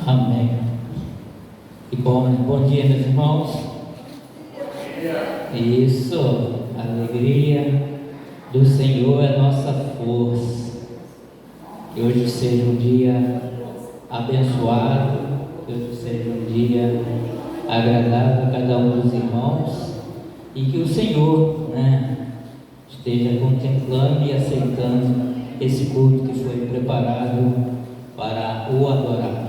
Amém. E bom dia, meus irmãos. Isso, a alegria do Senhor é nossa força. Que hoje seja um dia abençoado, que hoje seja um dia agradável a cada um dos irmãos e que o Senhor, esteja contemplando e aceitando esse culto que foi preparado para o adorar.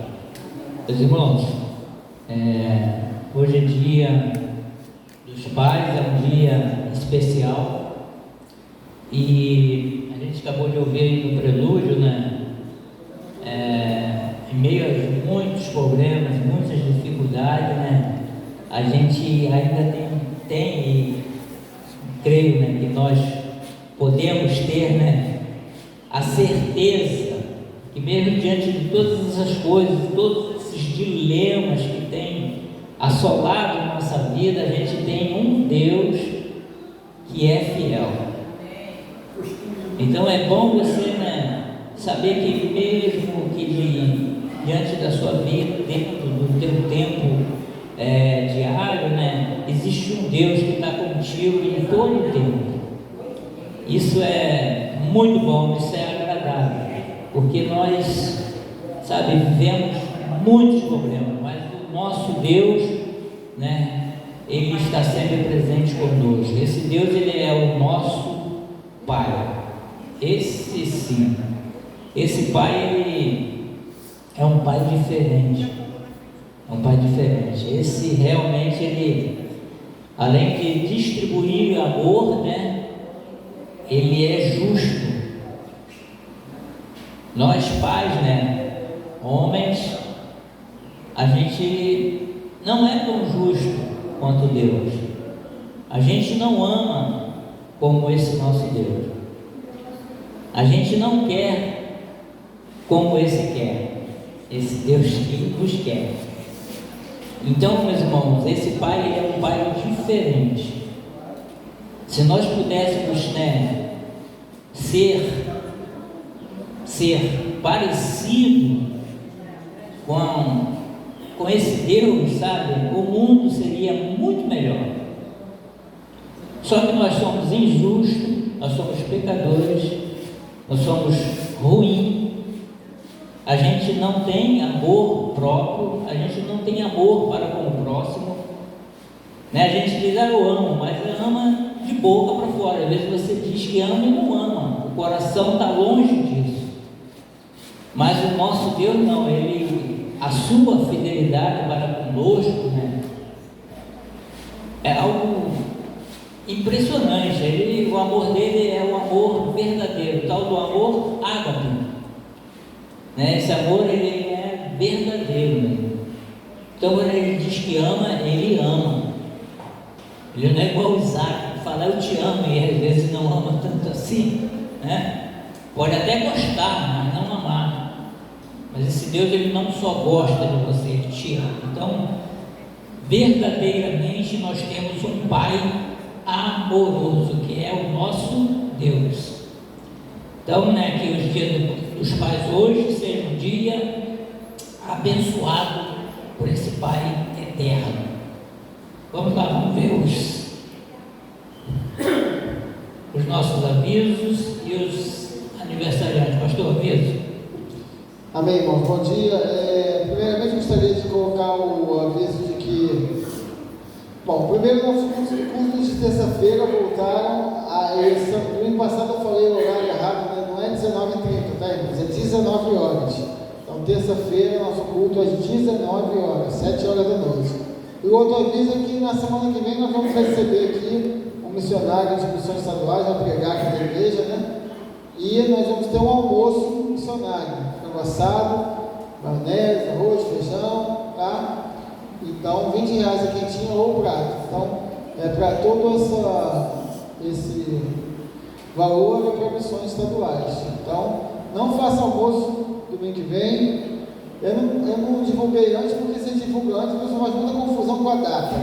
Meus irmãos, hoje é dia dos pais, é um dia especial e a gente acabou de ouvir no prelúdio, em meio a muitos problemas, muitas dificuldades, a gente ainda tem e creio, que nós podemos ter, a certeza que mesmo diante de todas essas coisas, todos esses dilemas que tem assolado a nossa vida, a gente tem um Deus que é fiel. Então é bom você, saber que mesmo que diante da sua vida, dentro do teu tempo diário, existe um Deus que está contigo em todo o tempo. Isso é muito bom, isso é agradável, porque nós, vivemos muitos problemas, mas o nosso Deus, Ele está sempre presente conosco. Esse Deus, Ele é o nosso Pai. Esse sim, esse Pai, Ele é um Pai diferente. É um Pai diferente. Esse realmente, Ele, além de distribuir amor, Ele é justo. Nós pais, homens, a gente não é tão justo quanto Deus. A gente não ama como esse nosso Deus. A gente não quer como esse quer. Esse Deus que nos quer. Então, meus irmãos, esse Pai, Ele é um Pai diferente. Se nós pudéssemos, ser parecido com esse Deus, o mundo seria muito melhor. Só que nós somos injustos, nós somos pecadores, nós somos ruins, a gente não tem amor próprio, a gente não tem amor para com o próximo, a gente diz, eu amo, mas ama de boca para fora. Às vezes você diz que ama e não ama, o coração está longe disso. Mas o nosso Deus não, a sua fidelidade para conosco, é algo impressionante. O amor dele é o amor verdadeiro, o tal do amor ágape, esse amor, ele é verdadeiro, Então quando ele diz que ama, ele ama. Ele não é igual o Isaac, que fala eu te amo e às vezes não ama tanto assim, Pode até gostar, mas não amar. Mas esse Deus, Ele não só gosta de você, Ele te ama. Então, verdadeiramente nós temos um Pai amoroso, que é o nosso Deus. Então, que os dias dos pais hoje seja um dia abençoado por esse Pai eterno. Vamos lá, vamos ver os nossos avisos e os aniversariantes. Pastor, aviso. Amém, irmãos. Bom dia. Primeiramente, gostaria de colocar o aviso de que, primeiro, nossos cursos de terça-feira voltaram a edição. No ano passado eu falei o horário errado, não é 19h30, tá, irmãos? É 19 horas. Então, terça-feira, nosso culto é às 19 horas, 7 horas da noite. E o outro aviso é que na semana que vem nós vamos receber aqui um missionário de missões estaduais, vai pregar aqui na igreja, E nós vamos ter um almoço missionário, frango assado, maionese, arroz, feijão, tá? Então, R$20 a quentinha ou o prato. Então, para todo esse valor é para missões estaduais. Então, não faça almoço domingo que vem. Eu não divulguei antes, porque se divulga antes, a pessoa faz muita confusão com a data.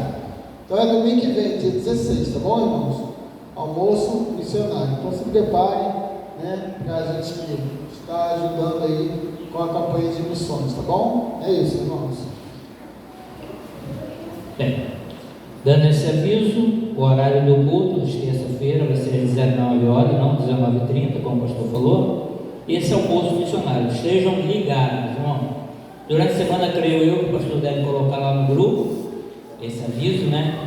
Então, é domingo que vem, dia 16, tá bom, irmãos? Almoço missionário. Então, se preparem, para a gente estar ajudando aí com a campanha de missões, tá bom? É isso, irmãos. Bem, dando esse aviso, o horário do culto de terça-feira vai ser às 19 horas, não 19h30, como o pastor falou. Esse é o curso missionário. Estejam ligados, irmão. Durante a semana, creio eu, que o pastor deve colocar lá no grupo esse aviso, né?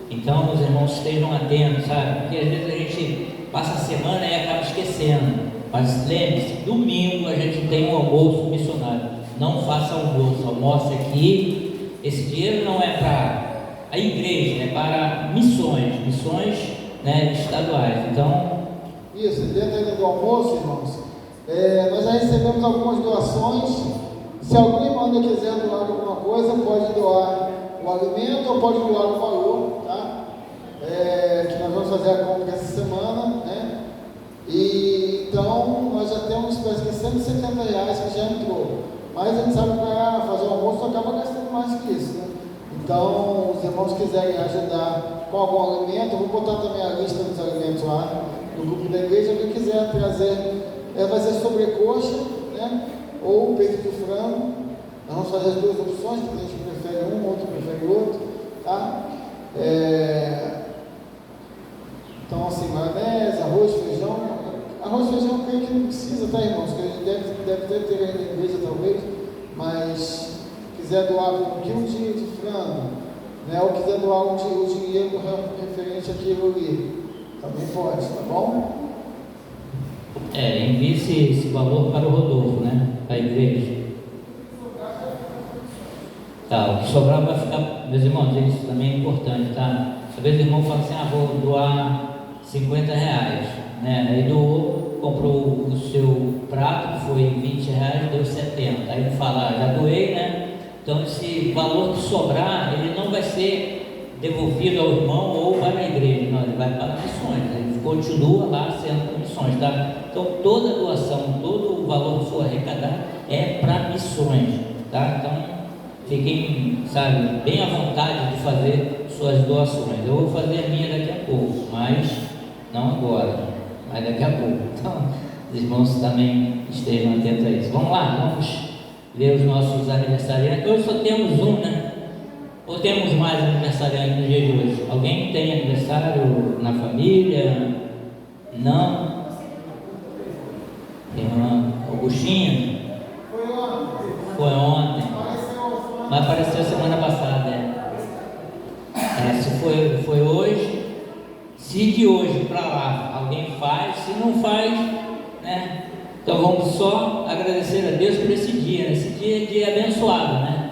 Então, os irmãos estejam atentos, sabe? Porque às vezes a gente passa a semana e acaba esquecendo. Mas lembre-se, domingo a gente tem um almoço missionário. Não faça almoço, almoce aqui. Esse dinheiro não é para a igreja, é para missões, né, estaduais. Então, isso, dentro ainda do almoço, irmãos, nós já recebemos algumas doações. Se alguém manda quiser doar alguma coisa, pode doar o alimento ou pode doar o valor, tá? Que nós vamos fazer a compra essa semana, né? E então nós já temos parece que R$170 que já entrou, mas a gente sabe que para fazer o almoço acaba gastando mais que isso, né? Então, os irmãos quiserem ajudar com algum alimento, eu vou botar também a lista dos alimentos lá no grupo da igreja. Quem quiser trazer, vai ser sobrecoxa, né? Ou peito de frango. Nós vamos fazer as duas opções, porque a gente prefere um, outro prefere outro, tá? Então, assim, maionese, arroz, feijão. Arroz e feijão eu creio que não precisa, tá, irmãos? Que a gente deve ter aí na igreja, talvez, mas se quiser doar um quilo de frango, né? Ou quiser doar o dinheiro referente àquilo ali, também pode, tá bom? envie esse valor para o Rodolfo, né? Para a igreja. Tá, o que sobrar vai ficar, meus irmãos, isso também é importante, tá? Às vezes o irmão fala assim, vou doar R$50, né? Aí doou, comprou o seu prato, que foi R$20, deu 70. Aí ele fala, já doei, né? Então esse valor que sobrar, ele não vai ser devolvido ao irmão ou para a igreja, não, ele vai para missões, ele continua lá sendo para missões, tá? Então toda doação, todo o valor que for arrecadar é para missões, tá? Então fiquem, sabe, bem à vontade de fazer suas doações. Eu vou fazer a minha daqui a pouco, mas não agora, mas daqui a pouco. Então, os irmãos também estejam atentos a isso. Vamos lá, vamos ver os nossos aniversariantes. Hoje só temos um, né? Ou temos mais aniversariantes no dia de hoje? Alguém tem aniversário na família? Não? Tem uma Augustinha? Foi ontem. Mas apareceu semana passada, se foi hoje, se de hoje para lá alguém faz, se não faz, né? Então vamos só agradecer a Deus por esse dia, né? Esse dia é dia abençoado, né?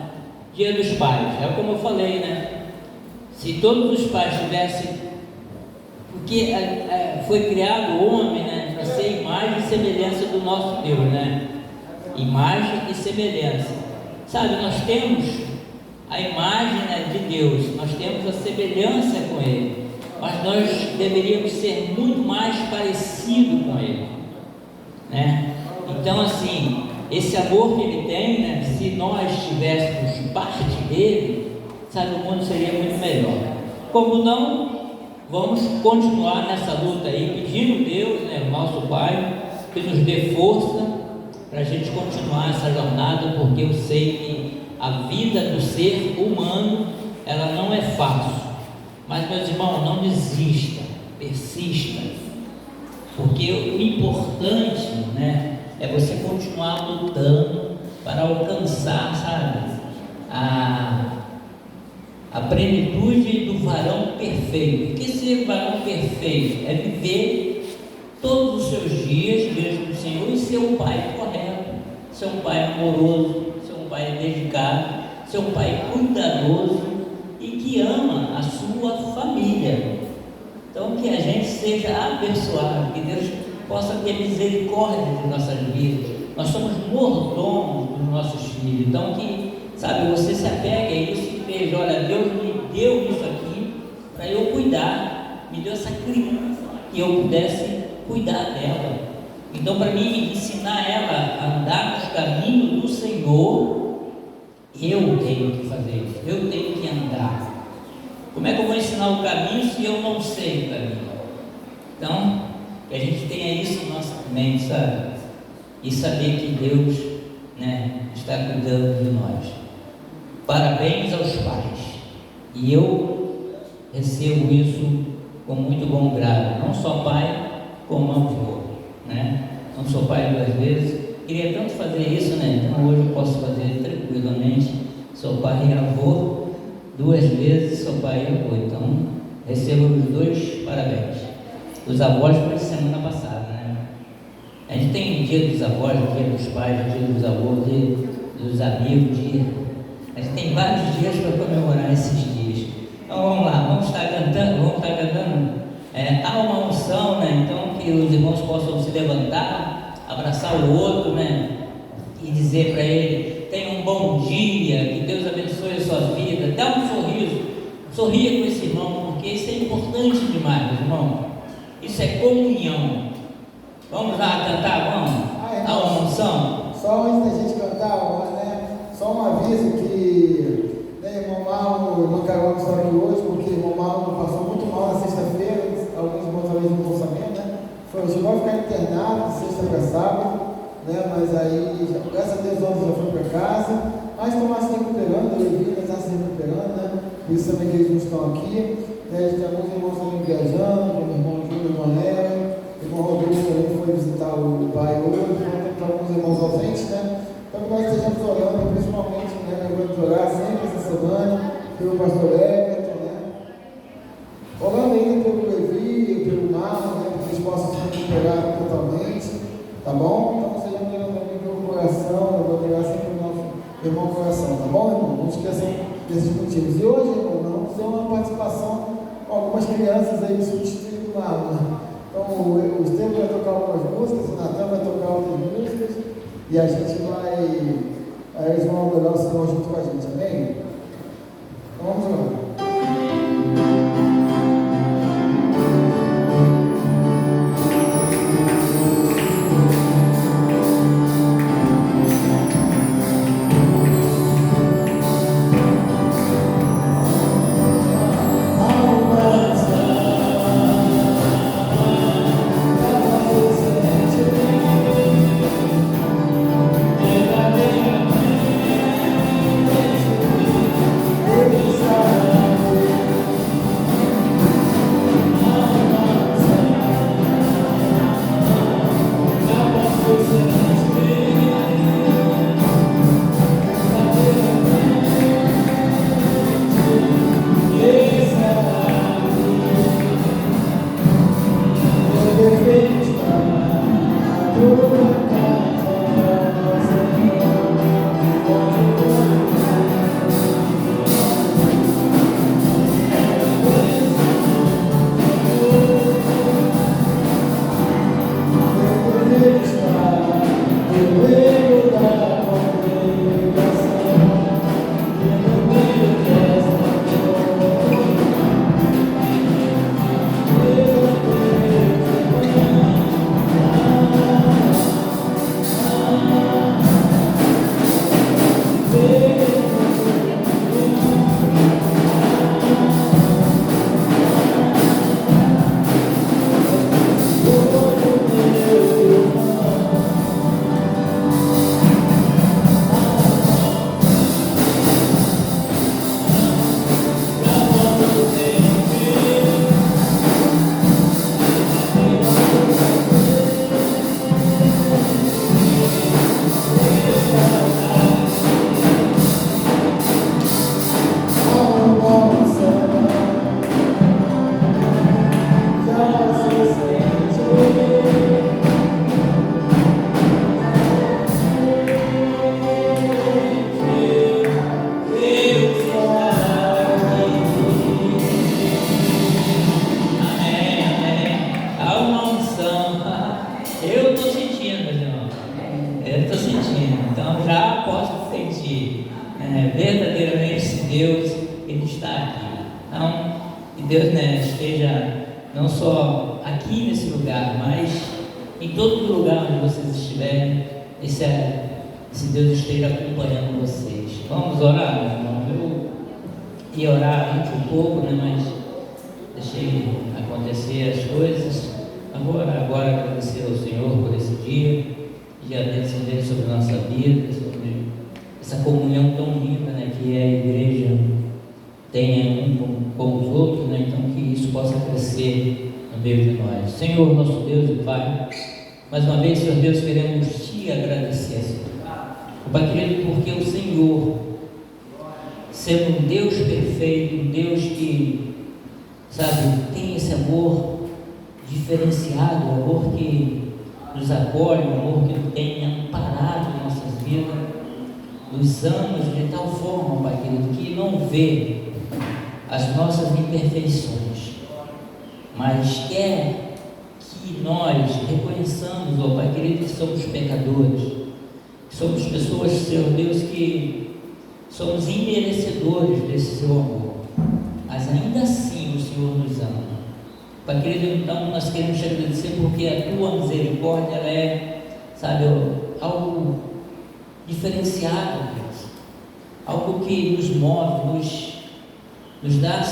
Dia dos pais, é como eu falei, né? Se todos os pais tivessem, porque foi criado o homem, né? Para ser imagem e semelhança do nosso Deus, né? Imagem e semelhança. Sabe, nós temos a imagem, né, de Deus, nós temos a semelhança com Ele, mas nós deveríamos ser muito mais parecidos com Ele, né? Então, assim, esse amor que Ele tem, né, se nós tivéssemos parte dele, sabe, o mundo seria muito melhor. Como não, vamos continuar nessa luta aí, pedindo a Deus, né, o nosso Pai, que nos dê força para a gente continuar essa jornada, porque eu sei que a vida do ser humano, ela não é fácil. Mas, meus irmãos, não desista, persista, porque o importante, né, é você continuar lutando para alcançar, sabe, a plenitude do varão perfeito. O que ser varão perfeito? É viver todos os seus dias diante do Senhor e ser um pai correto, ser um pai amoroso, ser um pai dedicado, ser um pai cuidadoso e que ama a sua família. Então que a gente seja abençoado, que Deus possa ter misericórdia de nossas vidas. Nós somos mordomos dos nossos filhos, então que, sabe, você se apegue a isso e veja, olha, Deus me deu isso aqui para eu cuidar, me deu essa criança que eu pudesse cuidar dela. Então, para mim, ensinar ela a andar nos caminhos do Senhor, eu tenho que fazer isso, eu tenho que andar. Como é que eu vou ensinar o caminho se eu não sei o caminho? Então, que a gente tenha isso em nossa mente, sabe? E saber que Deus né, está cuidando de nós. Parabéns aos pais. E eu recebo isso com muito bom grado, não só pai, como avô, né? Não sou pai 2 vezes, queria tanto fazer isso, né? Então hoje eu posso fazer tranquilamente. Sou pai e avô 2 vezes, sou pai e avô, então recebo os 2 parabéns. Os avós foi semana passada, né? A gente tem dia dos avós, dia dos pais, dia dos avós, dia dos amigos, a gente tem vários dias para comemorar esses dias. Então vamos lá, vamos estar cantando. Há uma unção, né? Então que os irmãos possam se levantar, abraçar o outro, né? E dizer para ele: tenha um bom dia, que Deus abençoe a sua vida, dá um sorriso, sorria com esse irmão, porque isso é importante demais, irmão. Isso é comunhão. Vamos lá cantar, vamos? Há uma unção. Só antes da gente cantar, né? Só um aviso que, né, irmão Marlon, o irmão Carol está aqui hoje, porque o irmão Marlon passou muito mal na sexta-feira, alguns irmãos talvez não vão saber, né? Chegou a ficar internado de sexta para sábado, né? Mas aí, graças a Deus, ontem já foi para casa, mas estão lá se recuperando, eu vi, eles estão se recuperando, né? Por isso também que eles não estão aqui, né? Tem alguns irmãos também viajando, como o irmão Júlio, o irmão Nero, o irmão Rodrigo também foi visitar o pai hoje, então tem alguns irmãos ausentes, né? Então que nós estejamos orando, principalmente, né? Lembrando de orar sempre essa semana, pelo pastor Everton, né? Orando ainda pelo Levi, pelo Marlon, né? Que eles possam se recuperar totalmente, tá bom? Então estejamos orando também pelo coração, eu vou orar sempre pelo nosso irmão coração, tá bom, irmão? Não esqueçam desses motivos. E hoje, irmão, nós vamos ter uma participação com algumas crianças aí substituindo o Marlon, né? Então o Estevam vai tocar algumas músicas, o Natan vai tocar outras músicas, e a gente vai, aí eles vão adorar o Senhor junto com a gente, amém? Então vamos lá. verdadeiramente esse Deus, Ele está aqui. Então, que Deus, né, esteja não só aqui nesse lugar, mas em todo lugar onde vocês estiverem, esse Deus esteja acompanhando vocês. Vamos orar, meu irmão? Eu ia orar antes um pouco, né, mas deixei acontecer as coisas. Agora agradecer ao Senhor por esse dia e a bênção dele sobre a nossa vida, sobre essa comunhão tão linda, né, que é a igreja tenha com os outros, né, então que isso possa crescer no meio de nós. Senhor, nosso Deus e Pai, mais uma vez, Senhor Deus, queremos te agradecer, Senhor. Pai querido, porque o Senhor, sendo um Deus perfeito, um Deus que, sabe, tem esse amor diferenciado, um amor que nos acolhe, um amor que tem amparado nossas vidas, nos anos de tal forma, Pai querido, que não vê as nossas imperfeições, mas quer que nós reconheçamos, ó Pai querido, que somos pecadores, que somos pessoas, Senhor Deus, que somos imerecedores desse seu amor, mas ainda assim o Senhor nos ama. Pai querido, então nós queremos te agradecer porque a tua misericórdia, ela é, sabe, algo diferenciado, Deus, algo que nos move, nos dá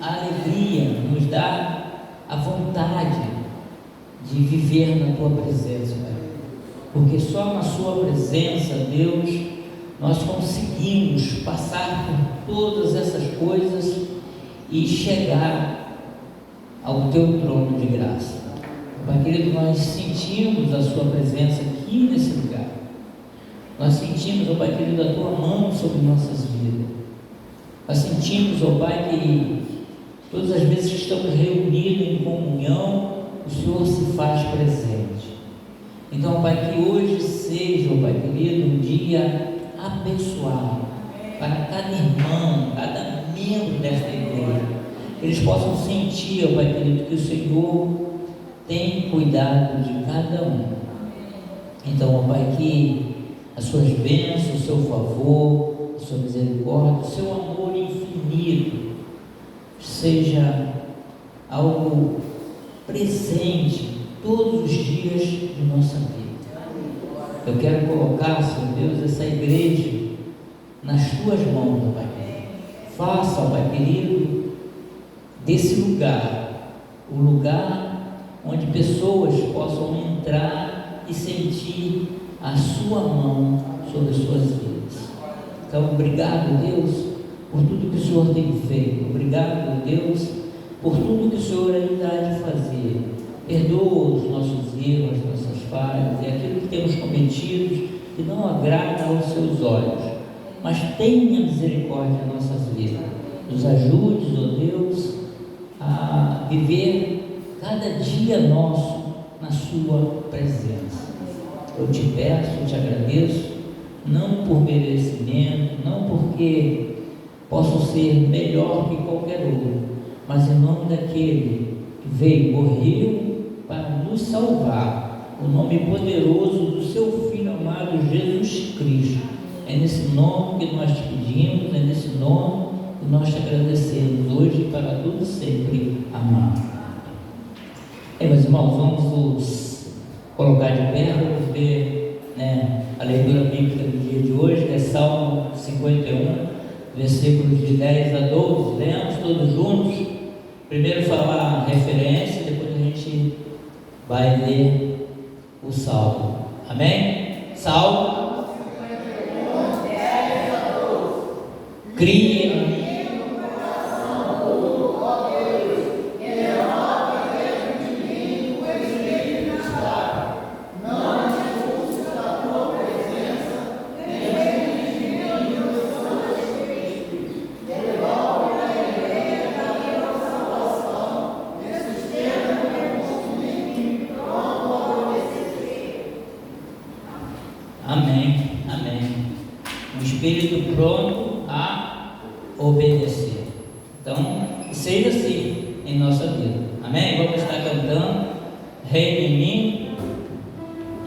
a alegria, nos dá a vontade de viver na tua presença, Pai. Porque só na sua presença, Deus, nós conseguimos passar por todas essas coisas e chegar ao teu trono de graça. Pai querido, nós sentimos a sua presença aqui nesse lugar. Nós sentimos, ó Pai querido, a tua mão sobre nossas vidas. Nós sentimos, ó Pai, que todas as vezes que estamos reunidos em comunhão, o Senhor se faz presente. Então, Pai, que hoje seja, ó Pai querido, um dia abençoado para cada irmão, cada membro desta igreja. Eles possam sentir, ó Pai querido, que o Senhor tem cuidado de cada um. Então, ó Pai, que as suas bênçãos, o seu favor, a sua misericórdia, o seu amor infinito seja algo presente todos os dias de nossa vida. Eu quero colocar, Senhor Deus, essa igreja nas tuas mãos, ó Pai. Faça, ó Pai querido, desse lugar o lugar onde pessoas possam entrar e sentir a sua mão sobre as suas vidas. Então, obrigado, Deus, por tudo que o Senhor tem feito. Obrigado, Deus, por tudo que o Senhor ainda há de fazer. Perdoa os nossos erros, as nossas falhas e aquilo que temos cometido que não agrada aos seus olhos, mas tenha misericórdia em nossas vidas. Nos ajude, ó Deus, a viver cada dia nosso na sua presença. Eu te peço, eu te agradeço, não por merecimento, não porque posso ser melhor que qualquer outro, mas em nome daquele que veio, morreu para nos salvar, o nome poderoso do seu Filho amado Jesus Cristo. É nesse nome que nós te pedimos, é nesse nome que nós te agradecemos hoje e para tudo sempre. Amém. Meus irmãos, vamos nos colocar de pé, vamos ver, né, a leitura bíblica do dia de hoje, que é Salmo 51, versículos de 10 a 12. Lemos todos juntos. Primeiro falar a referência, depois a gente vai ler o Salmo. Amém? Salmo. Cria em mim. Amém, amém. Um espírito pronto a obedecer. Então, seja assim em nossa vida. Amém? Vamos estar cantando Reina em mim.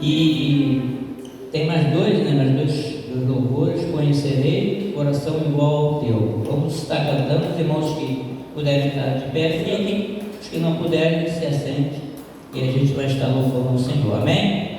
E tem mais dois, né? Mais dois louvores. Conhecerei coração igual ao teu. Vamos estar cantando. Os irmãos que puderem estar de pé, fiquem. Os que não puderem, se assentem. E a gente vai estar louvando o Senhor. Amém?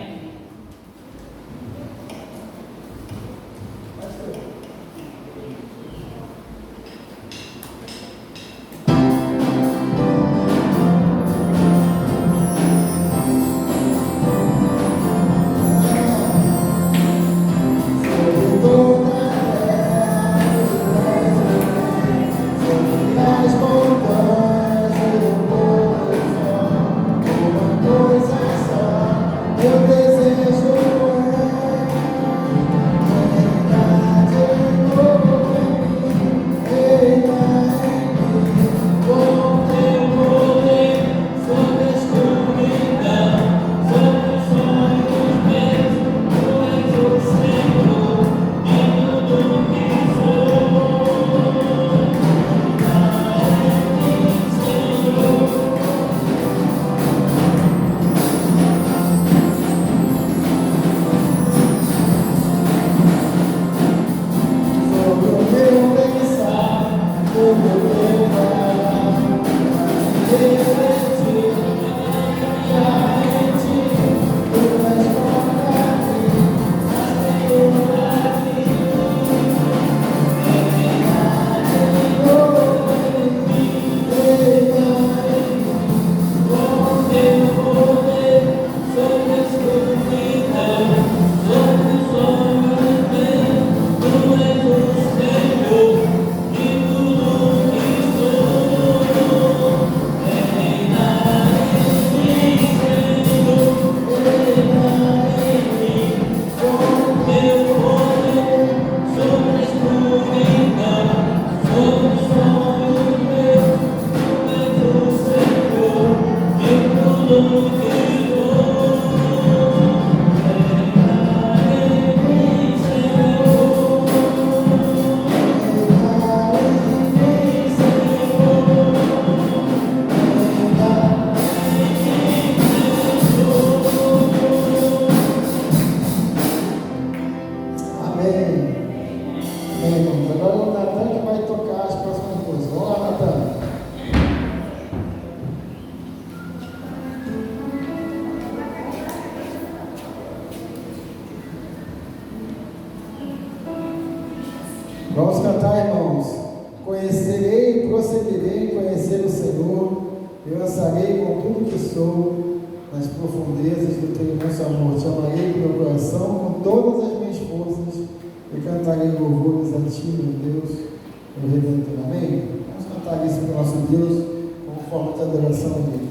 irmãos. Agora o Natan que vai tocar as próximas músicas. Vamos lá, Natan. Vamos cantar, irmãos. Conhecerei e prosseguirei em conhecer o Senhor. Eu ansarei com tudo que sou nas profundezas do teu imenso amor. Te amarei com meu coração, com todas as minhas forças, e cantarei louvores a ti, meu Deus, meu Redentor. Amém? Vamos cantar isso para o nosso Deus, como forma de adoração a Ele.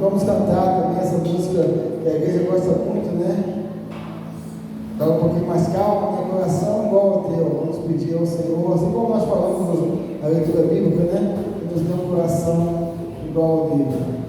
Vamos cantar também essa música que a igreja gosta muito, né? Dá um pouquinho mais calmo, né? Coração igual ao teu. Vamos pedir ao Senhor, assim como nós falamos na leitura bíblica, né? Que nos dê um coração coração igual ao dele.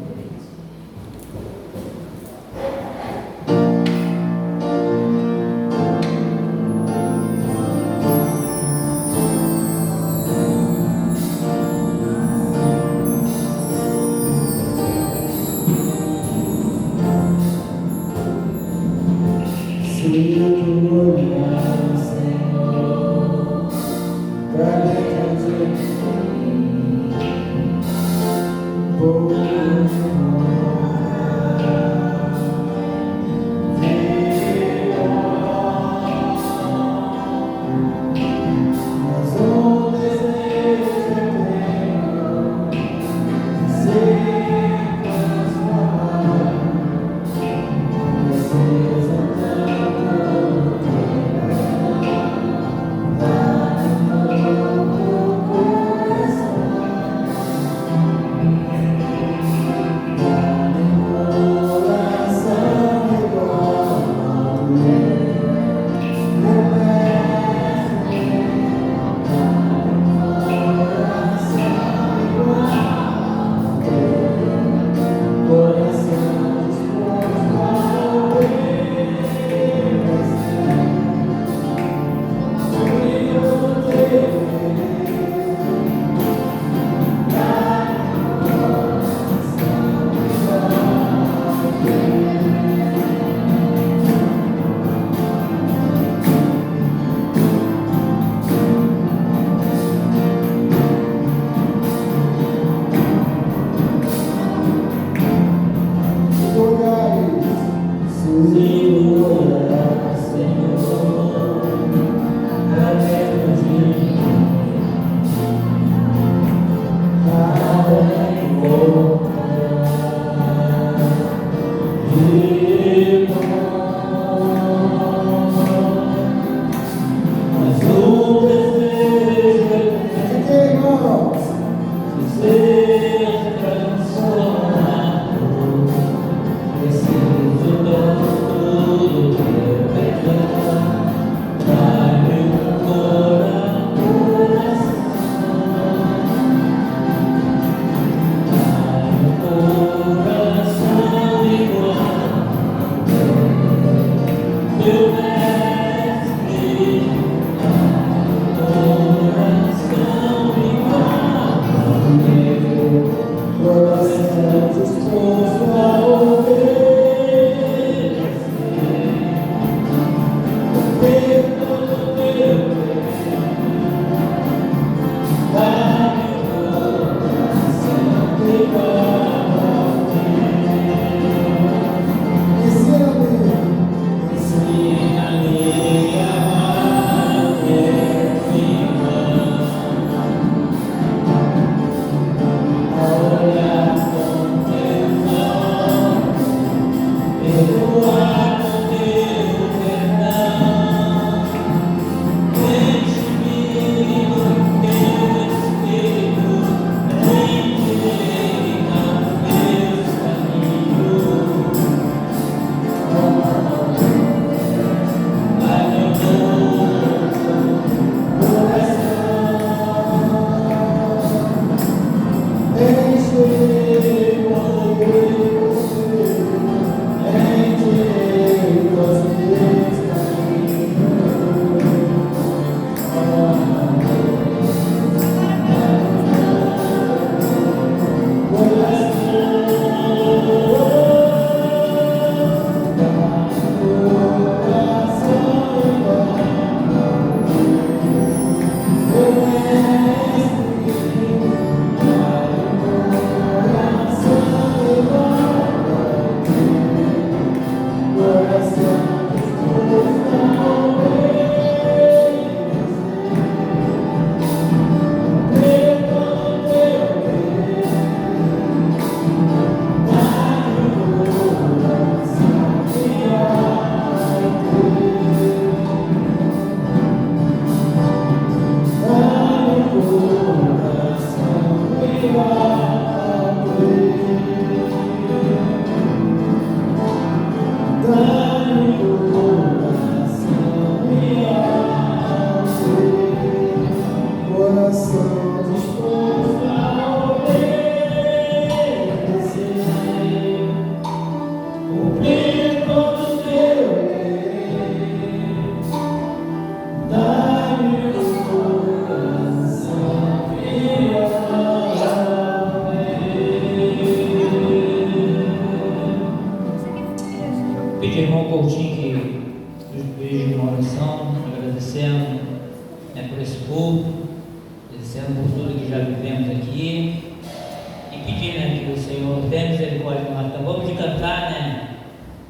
Senhor, tenha misericórdia de nós. Acabamos de cantar, né?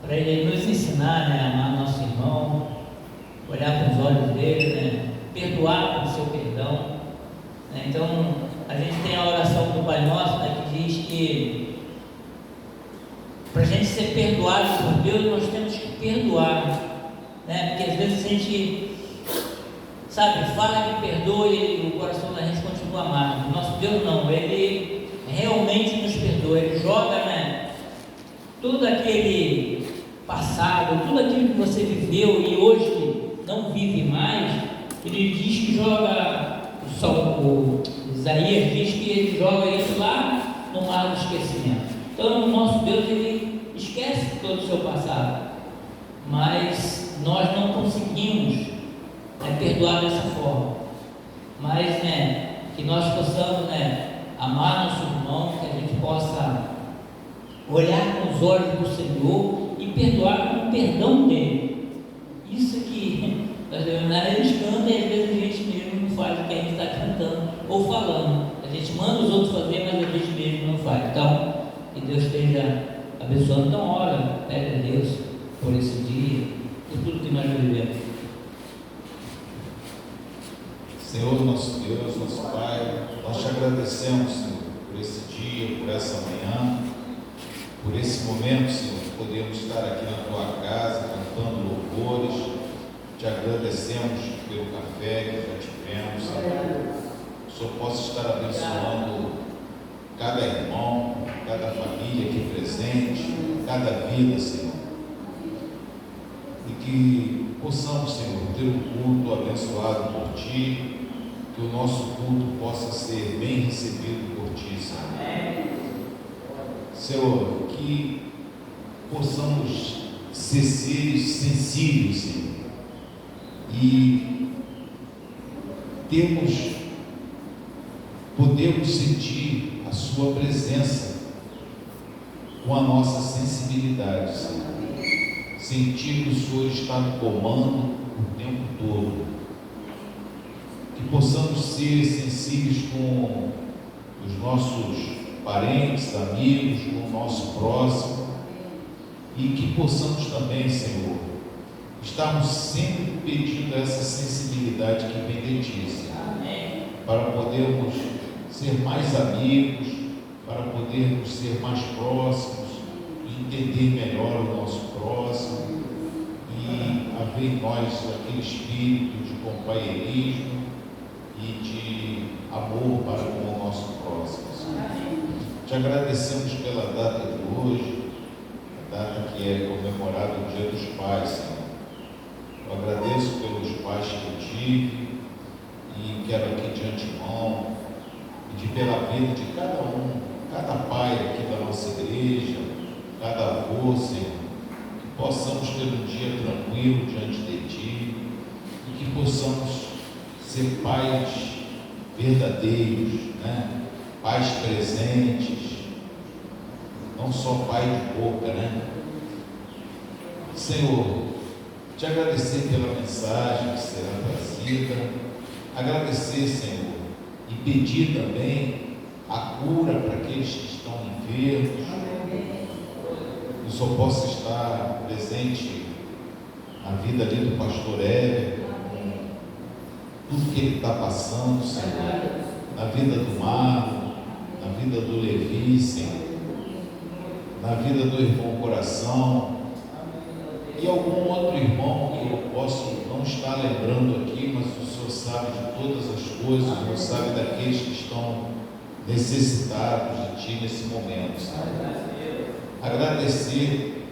Para Ele nos ensinar, né? A amar nosso irmão, olhar com os olhos dele, né? Perdoar com o seu perdão. Né? Então, a gente tem a oração do Pai Nosso, né? Que diz que para a gente ser perdoado por Deus, nós temos que perdoar, né? Porque às vezes a gente, sabe, fala que perdoa e o coração da gente continua amargo. Nosso Deus não, Ele realmente nos perdoa. Ele joga, né, todo aquele passado, tudo aquilo que você viveu e hoje não vive mais. Ele diz que joga, o Isaías diz que ele joga isso lá no mar do esquecimento. Então o nosso Deus, Ele esquece todo o seu passado, mas nós não conseguimos, né, perdoar dessa forma. Mas, né, que nós possamos, né, amar nosso irmão, que a gente possa olhar com os olhos do Senhor e perdoar com o perdão dele. Isso que nós devemos, eles cantam e às vezes a gente mesmo não faz o que a gente está cantando ou falando. A gente manda os outros fazer, mas a gente mesmo não faz. Então, que Deus esteja abençoando. Então, ora, pede a Deus por esse dia, por tudo que nós vivemos. Senhor, nosso Deus, nosso Pai, nós te agradecemos, Senhor, por esse dia, por essa manhã, por esse momento, Senhor, que podemos estar aqui na Tua casa, cantando louvores. Te agradecemos pelo café que já tivemos, Senhor. Que o Senhor possa estar abençoando cada irmão, cada família aqui presente, cada vida, Senhor. E que possamos, Senhor, ter um culto abençoado por Ti, que o nosso culto possa ser bem recebido por Ti, Senhor. Senhor, que possamos ser seres sensíveis, Senhor, e podemos sentir a Sua presença com a nossa sensibilidade, Senhor. Sentir que o Senhor está no comando o tempo todo. Que possamos ser sensíveis com os nossos parentes, amigos, com o nosso próximo, e que possamos também, Senhor, estarmos sempre pedindo essa sensibilidade que vem de Ti, Senhor, para podermos ser mais amigos, para podermos ser mais próximos, entender melhor o nosso próximo e haver em nós aquele espírito de companheirismo e de amor para com o nosso próximo, Senhor. Te agradecemos pela data de hoje, a data que é comemorada o Dia dos Pais, Senhor. Eu agradeço pelos pais que eu tive e quero aqui de antemão pedir pela vida de cada um, cada pai aqui da nossa igreja, cada avô, Senhor, que possamos ter um dia tranquilo diante de Ti e que possamos ser pais verdadeiros, né? Pais presentes, não só pai de boca, né? Senhor, te agradecer pela mensagem que será trazida, agradecer, Senhor, e pedir também a cura para aqueles que estão enfermos, que o Senhor possa estar presente na vida ali do pastor Hélio, tudo que ele está passando, Senhor, na vida do Marlon, na vida do Levi, Senhor, na vida do irmão Coração, e algum outro irmão que eu posso não estar lembrando aqui, mas o Senhor sabe de todas as coisas, o Senhor sabe daqueles que estão necessitados de Ti nesse momento, Senhor. Agradecer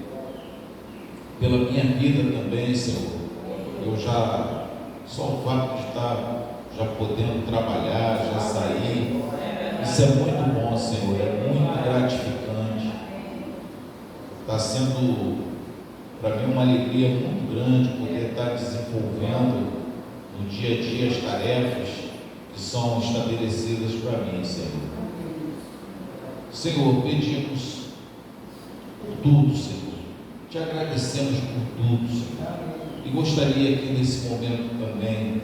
pela minha vida também, Senhor. Eu já, só o fato de estar já podendo trabalhar, já sair, isso é muito bom, Senhor, é muito gratificante. Está sendo para mim uma alegria muito grande poder estar desenvolvendo no dia a dia as tarefas que são estabelecidas para mim, Senhor. Senhor, pedimos por tudo, Senhor. Te agradecemos por tudo, Senhor. E gostaria aqui nesse momento também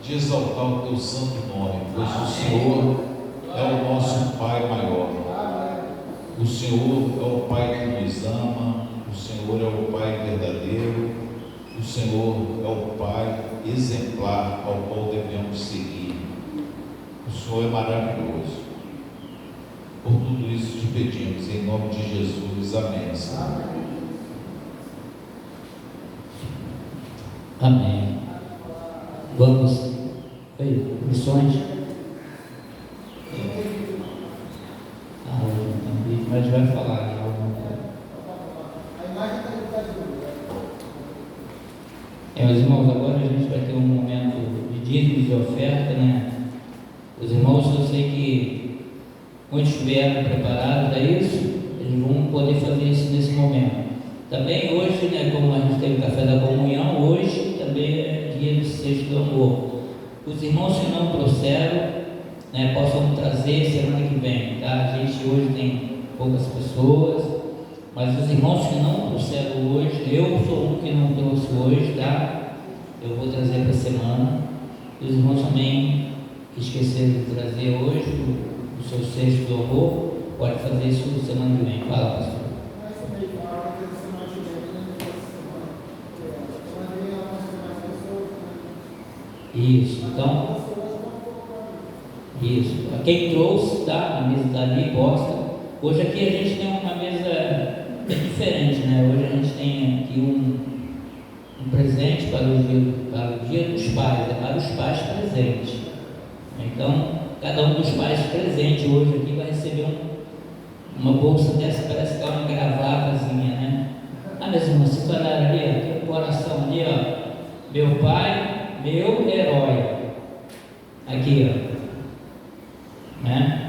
de exaltar o Teu santo nome, pois o Senhor é o nosso Pai maior. O O Senhor é o Pai que nos ama, o Senhor é o Pai verdadeiro, o Senhor é o Pai exemplar ao qual devemos seguir. O Senhor é maravilhoso. Por tudo isso te pedimos, em nome de Jesus. Amém, Senhor. Amém. Vamos. Missões. Mas vai falar. Meus irmãos, agora a gente vai ter um momento de dízimos e oferta, né? Os irmãos, eu sei que muitos estiveram preparados para isso, eles vão poder fazer isso nesse momento. Também hoje, né, como a gente teve o café da comunhão, hoje também é dia de sexto do amor. Os irmãos que não trouxeram, né, possam trazer semana que vem, tá? A gente hoje tem poucas pessoas, mas os irmãos que não trouxeram hoje, eu sou um que não trouxe hoje, tá? Eu vou trazer para a semana. Os irmãos também que esqueceram de trazer hoje o seu sexto do amor, pode fazer isso semana que vem. Fala, pastor. Isso, então, isso. Quem trouxe, tá? A mesa está ali, posta. Hoje aqui a gente tem uma mesa bem diferente, né? Hoje a gente tem aqui um presente para o dia dos pais, é para os pais presentes. Então, cada um dos pais presentes hoje aqui vai receber uma bolsa dessa, parece que é uma gravatazinha, né? Ah, meus irmãos, se olharem ali, ó, tem um coração ali, ó. Meu pai, meu herói. Aqui, ó. Né?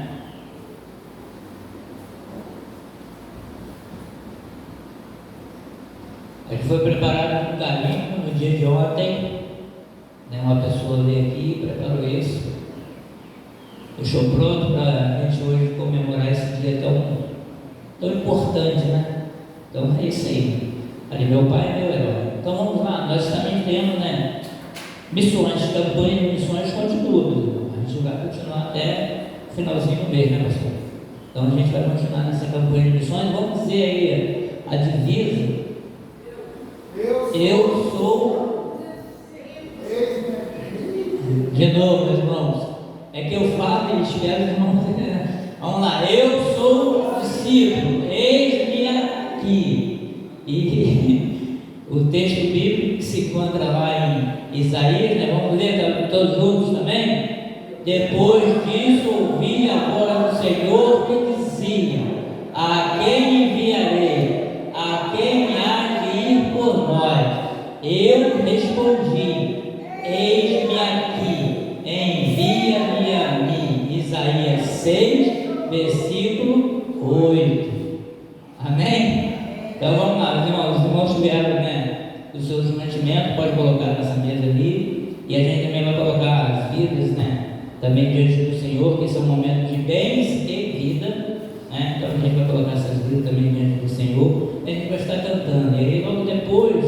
Ele foi preparado com carinho no dia de ontem, né? Uma pessoa veio aqui e preparou isso, deixou pronto para a gente hoje comemorar esse dia tão importante, né? Então é isso aí. Ali, meu pai é meu herói. Então vamos lá, nós também temos, né, missões, campanha de missões continuam. A gente vai continuar até o finalzinho do mês, né, pastor? Então a gente vai continuar nessa campanha de missões. Vamos dizer aí a divisa. Eu sou. De novo, meus irmãos. É que eu falo e espero os irmãos. Vamos lá. Eu sou discípulo. Eis-me aqui. E o texto bíblico que se encontra lá em Isaías, né? Vamos ler todos juntos também. Depois disso, ouvi a voz do Senhor que dizia: a quem enviarei? A quem há de ir por nós? Eu respondi: eis-me aqui, envia-me a mim. Isaías 6, versículo 8. Amém? Então vamos lá, os irmãos tiveram, né, os seus mantimentos, pode colocar nessa mesa ali, e a gente também vai colocar as vidas, né, também diante do Senhor, que esse é um momento de bens e vida, né? Então a gente vai colocar essas vidas também diante do Senhor, e a gente vai estar cantando. E aí logo depois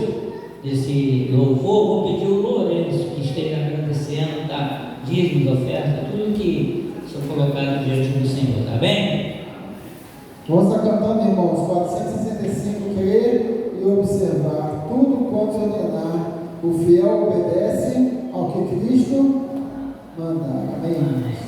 desse louvor, vou pedir o Lourenço que esteja agradecendo, tá? Dízimos, oferta, tudo que são colocados diante do Senhor, tá bem? Vamos estar cantando, irmãos, 465, crer e observar. Tudo quanto ordenar, o fiel obedece ao que Cristo mandar. Amém, irmãos?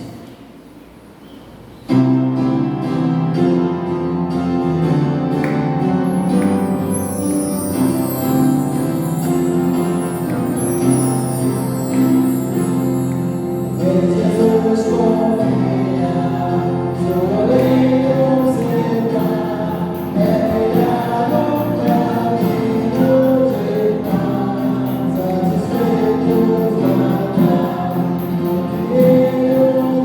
Eu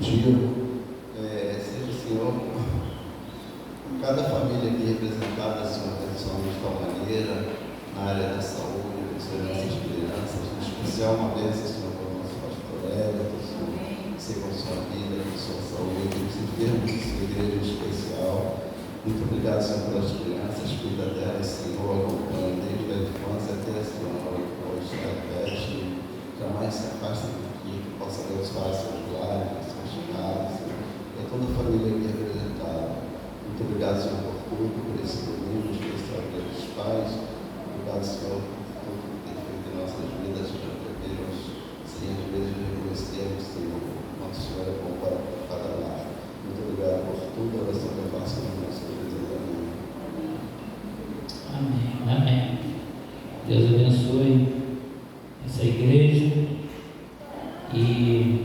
pediram. Seja o Senhor, cada família aqui representada, Senhor, abençoando de tal maneira, na área da saúde, abençoando essas crianças, em especial uma bênção, Senhor, para o nosso pastor Everton, Senhor, sei com a sua vida, com a sua saúde, os enfermos de sua igreja em especial. Muito obrigado, Senhor, pelas crianças, cuida delas, Senhor, acompanha desde a infância até a Senhor, hoje está veste, jamais se afasta daqui, que possa abençoar seus lares, suas casas, e toda a família aqui representada. Muito obrigado, Senhor, por tudo, por esse domingo, especial Dia dos Pais. Obrigado, Senhor, por tudo que tem feito em nossas vidas, para podermos, sem às vezes reconhecermos, Senhor, nosso Senhor é bom para lá. Muito obrigado por tudo, a oração que eu faço no nosso Deus. Amém. Amém. Deus abençoe essa igreja e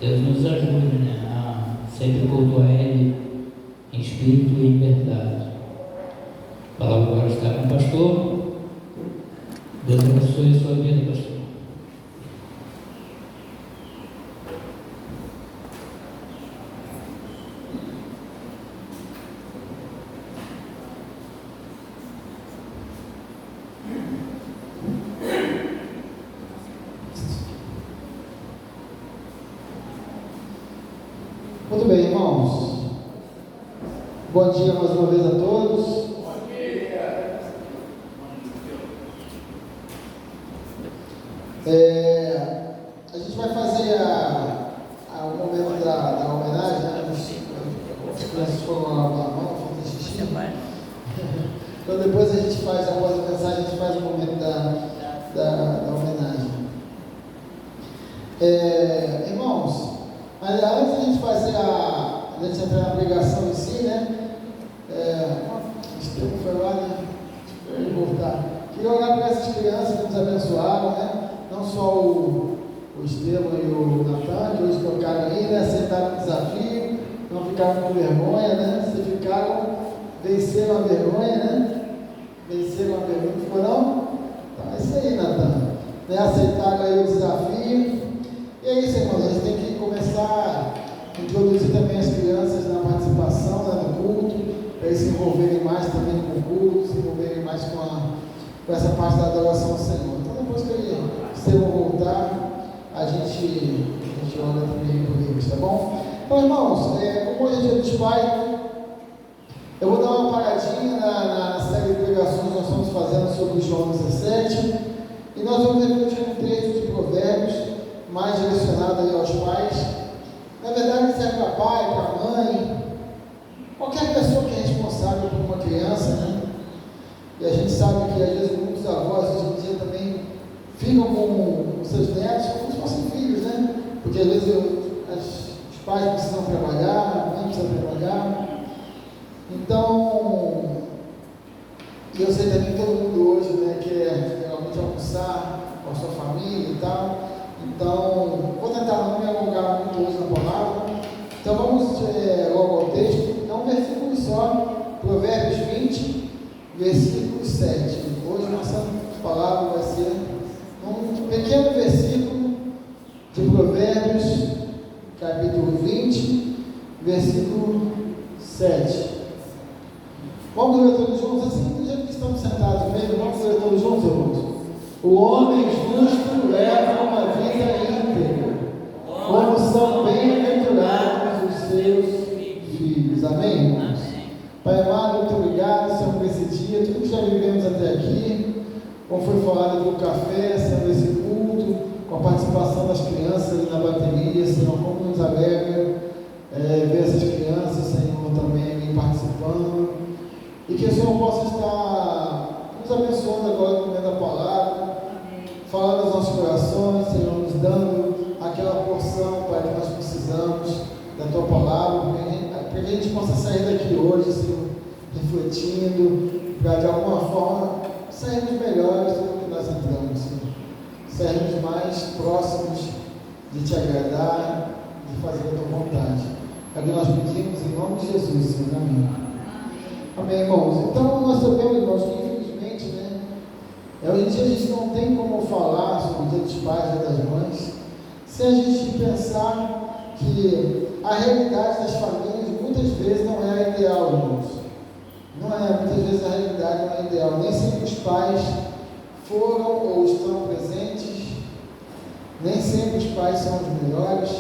Deus nos ajude, né, a sempre cultuar Ele em espírito e em verdade. A palavra agora está com o pastor. Deus abençoe a sua vida, pastor. Muito bem, irmãos. Bom dia mais uma vez a todos. Bom dia. A gente vai fazer o momento da homenagem, né? As crianças foram lavar a mão, fazer xixi. Então depois a gente faz, após a mensagem, a gente faz o momento da homenagem. Irmãos, mas antes de a gente fazer a gente entrar na pregação em si, né? Estevam foi lá, né? Espero ele voltar. Queria orar para essas crianças que nos abençoaram, né? Não só o Estevam e o Natan, que hoje tocaram aí, né? Aceitaram o desafio, não ficaram com vergonha, né? Se ficaram, venceram a vergonha, né? Venceram a vergonha, ficou não? Então é isso aí, Natan. Né? Aceitaram aí o desafio. E é isso, irmãos, a gente tem que começar a introduzir também as crianças na participação, né, no culto, para eles se envolverem mais também com o culto, se envolverem mais com essa parte da adoração ao Senhor. Então, depois que eles voltar, a gente ora também por eles, tá bom? Então, irmãos, como hoje é Dia dos Pais, eu vou dar uma paradinha na série de pregações que nós estamos fazendo sobre João 17, e nós vamos refletir um trecho de Provérbios, mais direcionado aí aos pais. Na verdade, serve para pai, para mãe, qualquer pessoa que é responsável por uma criança, né? E a gente sabe que às vezes muitos avós hoje em dia também ficam com os seus netos como se fossem filhos, né? Porque às vezes os pais precisam trabalhar, a mãe precisa trabalhar. Então, eu sei também que todo mundo hoje, né, quer realmente almoçar com a sua família e tal. Então, vou tentar não me alongar muito hoje na palavra. Então, vamos logo ao texto. É um versículo só, Provérbios 20, versículo 7. Hoje, nossa palavra vai ser um pequeno versículo de Provérbios, capítulo 20, versículo 7. Vamos ler todos juntos, assim, do jeito que estamos sentados mesmo, vamos ler todos juntos, irmãos. O homem justo leva uma vida íntegra, como são bem-aventurados os seus filhos. Amém, irmãos? Pai amado, muito obrigado, Senhor, por esse dia, tudo que já vivemos até aqui, como foi falado do café, Senhor, esse culto, com a participação das crianças ali na bateria, Senhor, como nos alegra ver essas crianças, Senhor, também participando, e que o Senhor possa estar nos abençoando agora no meio da palavra, falando aos nossos corações, Senhor, nos dando aquela porção, Pai, que nós precisamos da Tua palavra, para que a gente possa sair daqui hoje, Senhor, refletindo, para de alguma forma sairmos melhores do que nós entramos, Senhor. Sairmos mais próximos de Te agradar, de fazer a Tua vontade. É o que nós pedimos em nome de Jesus, Senhor. Amém. Amém, irmãos. Então, nós sabemos, irmãos, que infelizmente, hoje em dia a gente não tem como falar sobre o Dia dos Pais e das Mães sem a gente pensar que a realidade das famílias muitas vezes não é a ideal, irmãos. Não é, muitas vezes a realidade não é ideal. Nem sempre os pais foram ou estão presentes, nem sempre os pais são os melhores.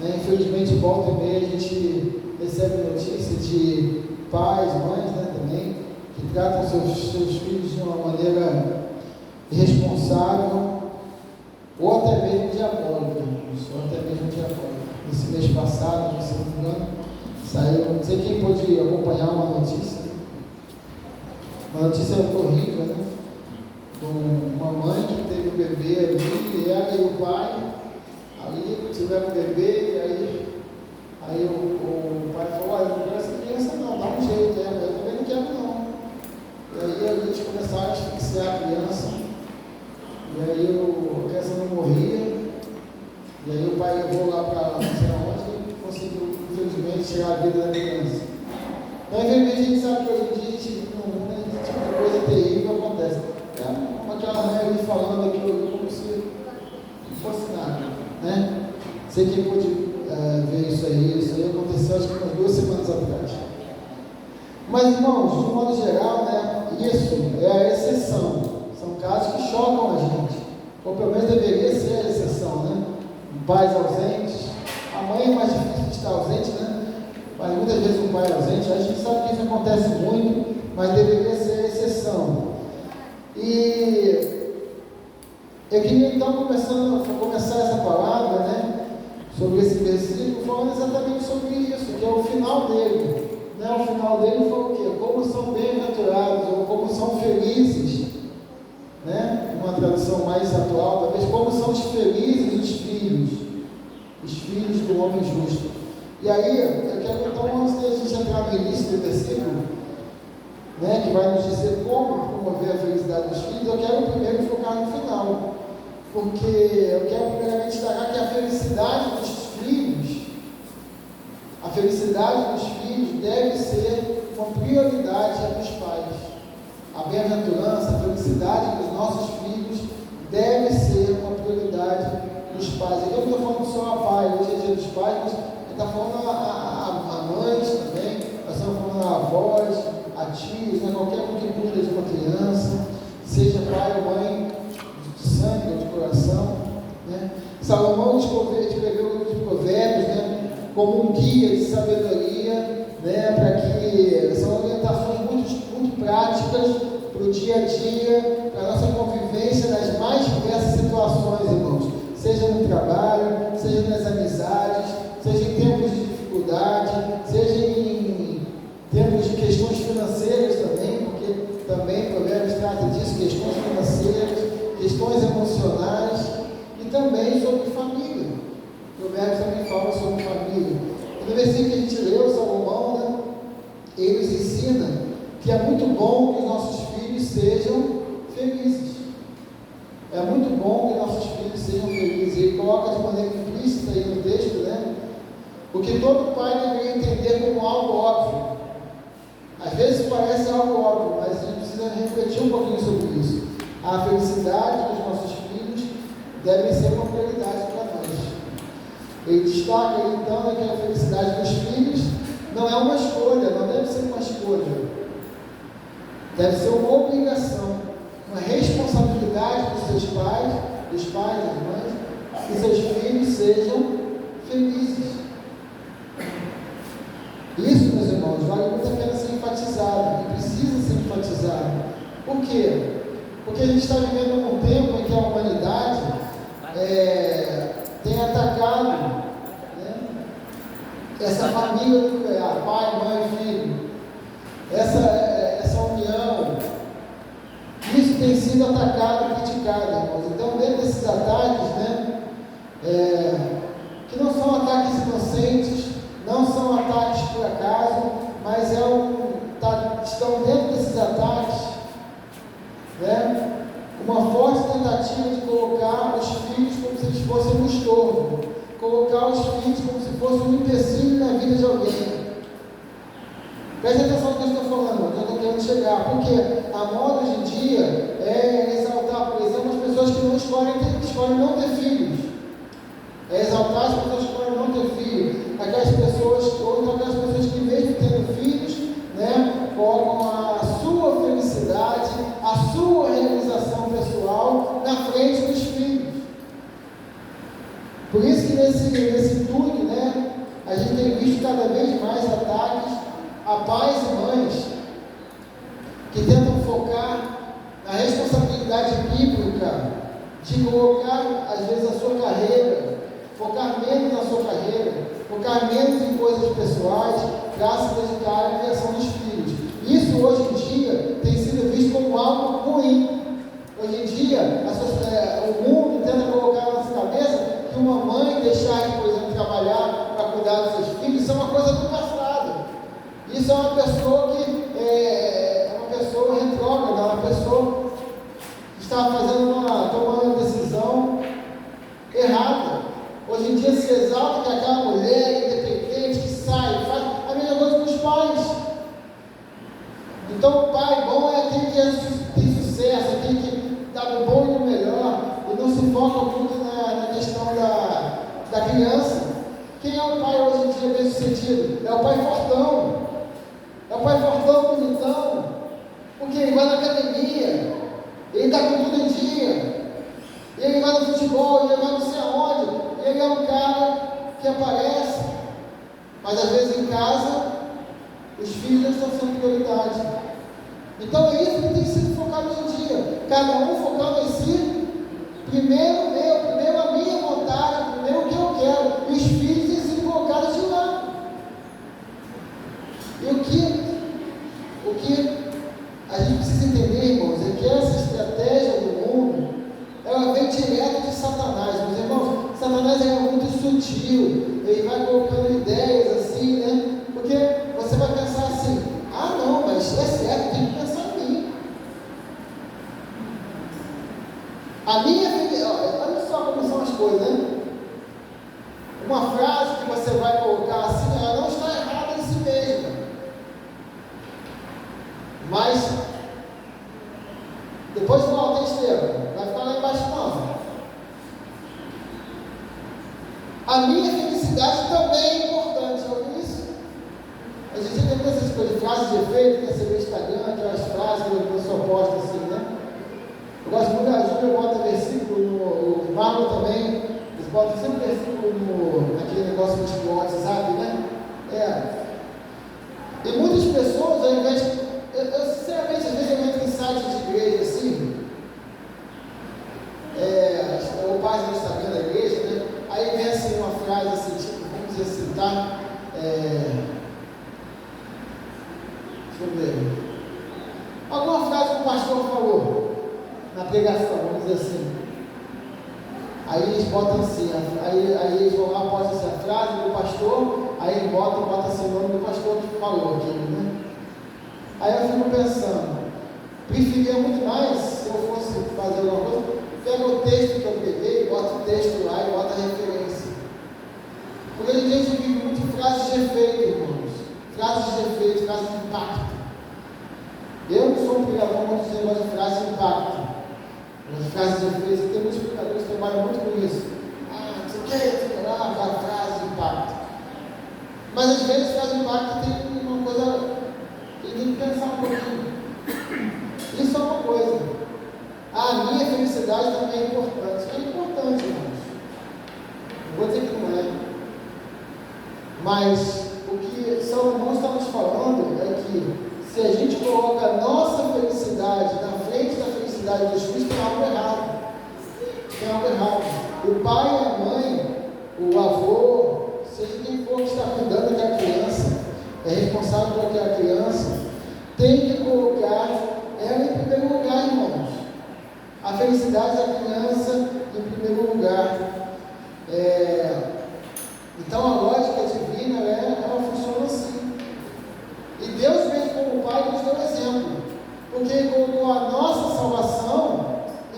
Infelizmente, volta e meia a gente recebe notícia de pais, mães, também, que tratam seus filhos de uma maneira irresponsável, ou até mesmo diabólica. Esse mês passado, se não me engano, saiu, não sei quem pôde acompanhar uma notícia horrível, de uma mãe que teve um bebê ali, e ela e o pai ali tiveram um bebê, e aí o pai falou: olha, não quero essa criança não, dá um jeito, eu também não quero não. E aí eles começaram a asfixiar a criança, e aí a criança não morria, e aí o pai levou lá para não sei aonde e conseguiu, infelizmente, tirar a vida da criança. Então, infelizmente, a gente sabe que hoje em dia esse tipo de coisa terrível acontece. Aquela mãe ali falando aquilo como se não fosse nada, Sei quem pôde ver isso aí aconteceu acho que umas 2 semanas atrás. Mas, irmãos, de um modo geral, isso é a exceção. São casos que chocam a gente, ou pelo menos deveria ser a exceção, Pais ausentes, a mãe é mais difícil de estar ausente, mas muitas vezes o pai é ausente, a gente sabe que isso acontece muito, mas deveria ser a exceção. E eu queria então começar essa palavra, sobre esse versículo, falando exatamente sobre isso, que é o final dele. O final dele foi o quê? Como são bem-aventurados, ou como são felizes, uma tradução mais atual, talvez, como são os felizes os filhos do homem justo. E aí, eu quero então, antes de a gente entrar no início do versículo, que vai nos dizer como promover a felicidade dos filhos, eu quero primeiro focar no final, porque eu quero primeiramente destacar que a felicidade dos filhos deve ser uma prioridade dos pais. A bem-aventurança, a felicidade dos nossos filhos deve ser uma prioridade dos pais. Eu não estou falando só a pai, hoje é dia dos pais, mas está falando a mães também, nós estamos falando a avós, a tios, qualquer um que cuida de uma criança, seja pai ou mãe de sangue ou de coração. Salomão escreveu o livro de Provérbios, como um guia de sabedoria, para que são orientações muito práticas para o dia a dia, para a nossa convivência nas mais diversas situações, irmãos, seja no trabalho, seja nas amizades, seja em tempos de dificuldade, seja em tempos de questões financeiras também, porque também Provérbios trata disso, questões financeiras, questões emocionais, e também sobre família. Provérbios também fala sobre família. E no versículo que a gente leu, Salomão, ele nos ensina que é muito bom que os nossos filhos sejam felizes. É muito bom que nossos filhos sejam felizes. Ele coloca de maneira implícita aí no texto, o que todo pai deveria entender como algo óbvio. Às vezes parece algo óbvio, mas a gente precisa refletir um pouquinho sobre isso. A felicidade dos nossos filhos deve ser uma prioridade para nós. Ele destaca então que a felicidade dos filhos não é uma escolha, não deve ser uma escolha, deve ser uma obrigação, uma responsabilidade dos seus pais, das mães, que seus filhos sejam felizes. Isso, meus irmãos, vale muito a pena ser enfatizado, e precisa ser enfatizado. Por quê? Porque a gente está vivendo um tempo em que a humanidade tem atacado essa família nuclear, pai, mãe, filho, essa união. Isso tem sido atacado e criticado, irmãos. Então, dentro desses ataques, que não são ataques inocentes, não são ataques por acaso, mas estão dentro desses ataques, uma forte tentativa de colocar os filhos como se eles fossem um estorvo, colocar os filhos como se fosse um empecilho na vida de alguém. Preste atenção no que eu estou falando, onde eu estou querendo chegar, porque a moda hoje em dia é exaltar, por exemplo, as pessoas que não escolhem não ter filhos. atrás, pessoas que podem não ter filho, aquelas pessoas, ou então aquelas pessoas que mesmo tendo filhos, né, colocam a sua felicidade, a sua realização pessoal na frente dos filhos. Por isso que nesse tudo, né, a gente tem visto cada vez mais ataques a pais e mães que tentam focar na responsabilidade bíblica de colocar, às vezes, a sua carreira, focar menos na sua carreira, focar menos em coisas pessoais, para se dedicar à criação dos filhos. Isso, hoje em dia, tem sido visto como algo ruim. Hoje em dia, o mundo tenta colocar na nossa cabeça que uma mãe deixar de, por exemplo, trabalhar para cuidar dos seus filhos, isso é uma coisa do passado. Isso é uma pessoa que é uma pessoa retrógrada, uma pessoa que está tomando uma decisão errada. Hoje em dia se exalta que aquela mulher independente que sai, faz a mesma coisa com os pais. Então o pai bom é aquele que tem sucesso, aquele que dá do bom e do melhor, e não se foca muito na questão da criança. Quem é o pai hoje em dia bem sucedido? É o pai fortão. É o pai fortão, bonitão, porque ele vai na academia, ele está com tudo em dia, ele vai no futebol, ele vai não sei aonde, ele é um cara que aparece, mas às vezes em casa, os filhos não estão sendo prioridade. Então é isso que tem sido focado hoje em dia, cada um focando em si, primeiro a minha vontade, primeiro o que eu quero, e os filhos têm sido colocados de lado. E o que a gente precisa entender, irmãos, é que essa estratégia do mundo, ela vem direto de Satanás. Meus irmãos, Satanás é muito sutil, ele vai colocando ideias assim, né? Porque você vai pensar assim, não, mas é certo, tem que pensar em mim. A minha felicidade, olha só como são as coisas, né? Uma frase que você vai colocar assim, ela não está errada em si mesma. Mas, depois volta, Estevam, vai ficar lá embaixo não. A minha felicidade também é importante, ouviu isso? A gente tem essas coisas, frases de efeito, que você vê no Instagram, aquelas frases que a pessoa posta assim, né? Eu gosto muito, a Júlia bota versículo o Marlon também, eles botam sempre versículo naquele negócio do WhatsApp, né? E muitas pessoas, ao invés de eu sinceramente, às vezes eu entro em sites de igreja assim, ou página no Instagram da igreja, né? Aí vem assim uma frase assim, tipo, vamos dizer assim, tá? Deixa eu ver. Alguma frase que o pastor falou na pregação, vamos dizer assim. Aí eles botam assim, aí eles vão lá, postam assim, a frase do pastor, aí eles botam assim o nome do pastor que falou aquilo, né? Aí eu fico pensando, preferia muito mais, se eu fosse fazer alguma coisa, pega o texto que eu peguei, bota o texto lá e bota a referência. Porque a gente vive muito frases de efeito, irmãos. Frases de efeito, frases de impacto. Eu não sou um pregador muito de negócio de frases de impacto. As frases de efeito, tem muitos pregadores que trabalham muito com isso. Você quer lá, aquela frase de impacto. Mas às vezes frase de impacto tem uma coisa. Tem que pensar um pouquinho. Isso é uma coisa. A minha felicidade também é importante. É importante, irmãos. Não vou dizer que não é. Mas o que Salomão está nos falando é que se a gente coloca a nossa felicidade na frente da felicidade dos filhos, tem algo errado. Tem algo errado. O pai, a mãe, o avô, seja quem for que está cuidando daquela criança, é responsável por aquela criança, tem que colocar ela em primeiro lugar, irmãos. A felicidade da criança em primeiro lugar. Então a lógica divina, ela funciona assim. E Deus mesmo como Pai nos deu exemplo, porque Ele colocou a nossa salvação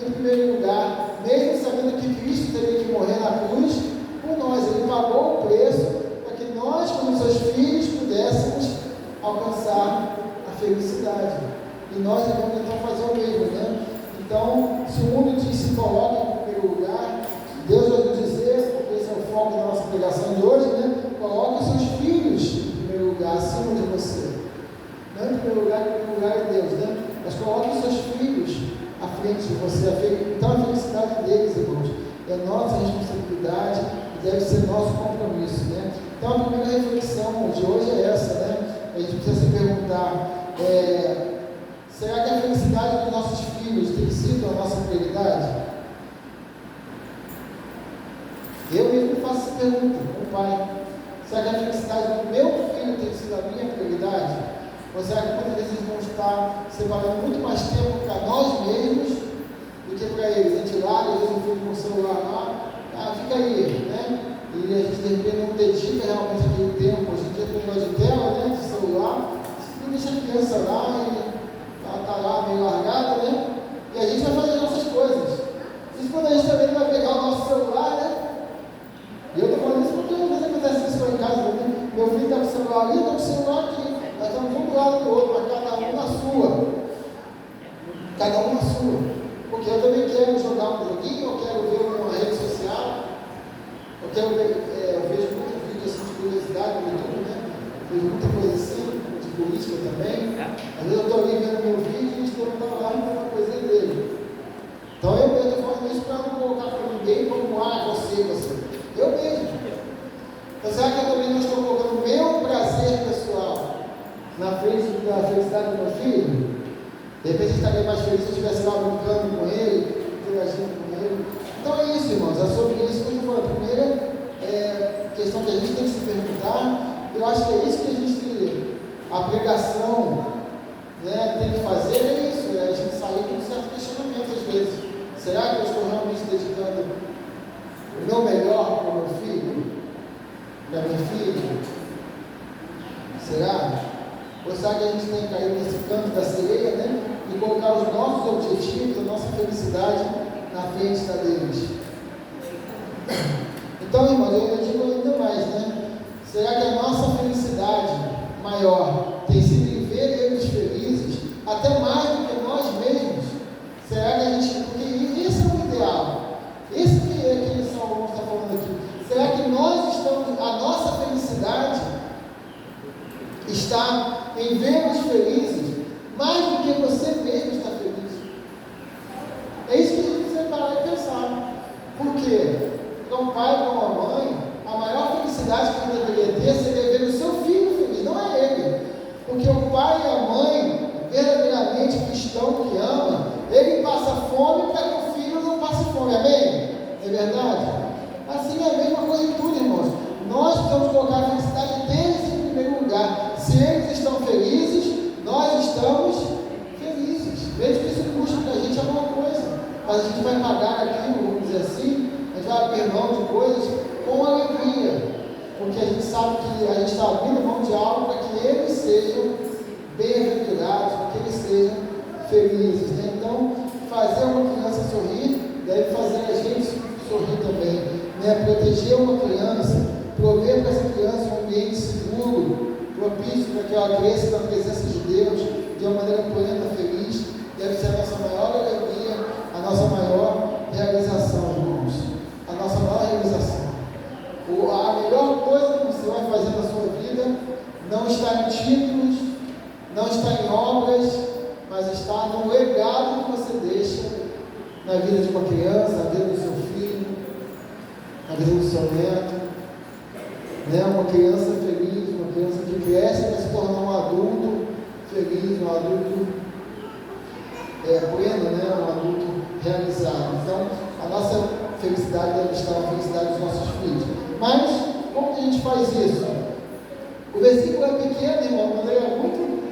em primeiro lugar, mesmo sabendo que Cristo teria que morrer na cruz por nós. Ele pagou o preço para que nós, como seus filhos, pudéssemos alcançar a felicidade. E nós devemos então fazer o mesmo, né? Então, se o mundo se coloca em primeiro lugar, Deus vai nos dizer, porque esse é o foco da pregação de hoje, né? Coloque os seus filhos em primeiro lugar, acima de você. Não em primeiro lugar é Deus, né? Mas coloque os seus filhos à frente de você. Então a felicidade deles, irmãos, é nossa responsabilidade e deve ser nosso compromisso, né? Então a primeira reflexão de hoje é essa, né? A gente precisa se perguntar, será que a felicidade dos nossos filhos tem sido a nossa prioridade? Eu mesmo faço essa pergunta, como pai. Será que a felicidade do meu filho tem sido a minha prioridade? Ou será que muitas vezes vão estar separando muito mais tempo para nós mesmos do que para eles? A gente lá, às vezes o filho com o celular lá, fica aí, né? E a gente de repente não dedica realmente aquele tempo. Hoje em dia tem negócio de tela, né? De celular, não deixa a criança lá e ela está lá meio largada, né? E a gente vai fazer as nossas coisas. Isso quando a gente também vai pegar o nosso celular, né? E eu estou falando isso porque às vezes acontece isso lá em casa, né? Meu filho está com o celular ali, eu estou com o celular aqui. Nós estamos um do lado do outro, mas cada um na sua. Cada um na sua. Porque eu também quero jogar um joguinho, eu quero ver uma rede social, eu quero ver, eu vejo muito vídeo assim de curiosidade no YouTube, né? Vejo muita coisa assim, de política também. Às vezes eu estou ali vendo meu vídeo e estou lá uma coisa dele. Então eu estou falando isso para não colocar para ninguém como, você. Eu mesmo. Então será que eu também não estou colocando o meu prazer pessoal na frente da felicidade do meu filho? De repente eu estaria mais feliz se eu estivesse lá brincando com ele, interagindo com ele. Então é isso, irmãos, é sobre isso que eu estou falando. A primeira questão que a gente tem que se perguntar, eu acho que é isso que a pregação, né, tem que fazer, é isso, a gente sair com um certo questionamento às vezes. Será que eu estou realmente dedicando o meu melhor para o meu filho? Para minha filha? Será? Ou será que a gente tem caído nesse canto da sereia, né? E colocar os nossos objetivos, a nossa felicidade na frente da deles? Então, irmãos, eu digo ainda mais, né? Será que a nossa felicidade maior tem sido em ver eles felizes, até mais do que nós mesmos? Será que a gente... Porque esse é o ideal. Esse que é que o Salomão está falando aqui. Será que nós estamos... A nossa felicidade está em vê-los felizes, mais do que você mesmo está feliz? É isso que a gente precisa parar e pensar. Por quê? Para um pai, para uma mãe, a maior felicidade que ele deveria ter seria ver o seu filho feliz, não é ele. Porque o pai e a mãe, verdadeiramente cristão que ama, ele passa fome para que o filho não passe fome, amém? É verdade? Assim é a mesma coisa em tudo, irmãos. Nós precisamos colocar a felicidade deles em primeiro lugar. Se eles estão felizes, nós estamos felizes. Veja que isso custa para a gente alguma coisa, mas a gente vai pagar aquilo, vamos dizer assim, a gente vai abrir mão de coisas com alegria, porque a gente sabe que a gente está abrindo mão de algo para que eles sejam bem-aventurados, para que eles sejam felizes, né? Então, fazer uma criança sorrir deve fazer a gente sorrir também, né? Proteger uma criança, prover para essa criança um ambiente seguro, propício para que ela cresça na presença de Deus de uma maneira plena, feliz, deve ser a nossa maior alegria, a nossa maior realização, irmãos, a nossa maior realização. A melhor coisa que você vai fazer na sua vida não está em títulos, não está em obras, mas está no legado que você deixa na vida de uma criança, na vida do seu filho, na vida do seu neto, né? Uma criança feliz, uma criança que cresce para se tornar um adulto feliz, um adulto pleno, né? Um adulto realizado. Então, a nossa felicidade deve estar na felicidade dos nossos filhos. Mas, como que a gente faz isso? O versículo é pequeno, irmão, mas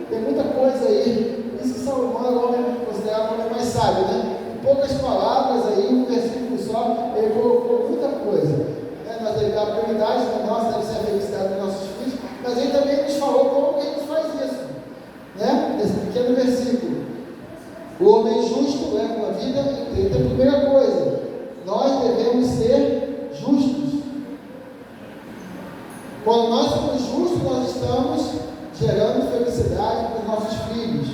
tem muita coisa aí. Isso que Salomão é o homem considerado o homem mais sábio, né? Em poucas palavras aí, um versículo só, ele colocou muita coisa. Né? Nós devemos dar prioridade na nossa, deve ser a felicidade dos nossos filhos, mas ele também nos falou como que a gente faz isso. Né? Esse pequeno versículo. O homem justo leva uma vida inteira. Então, a primeira coisa, nós devemos ser justos. Quando nós somos justos, nós estamos gerando felicidade para os nossos filhos.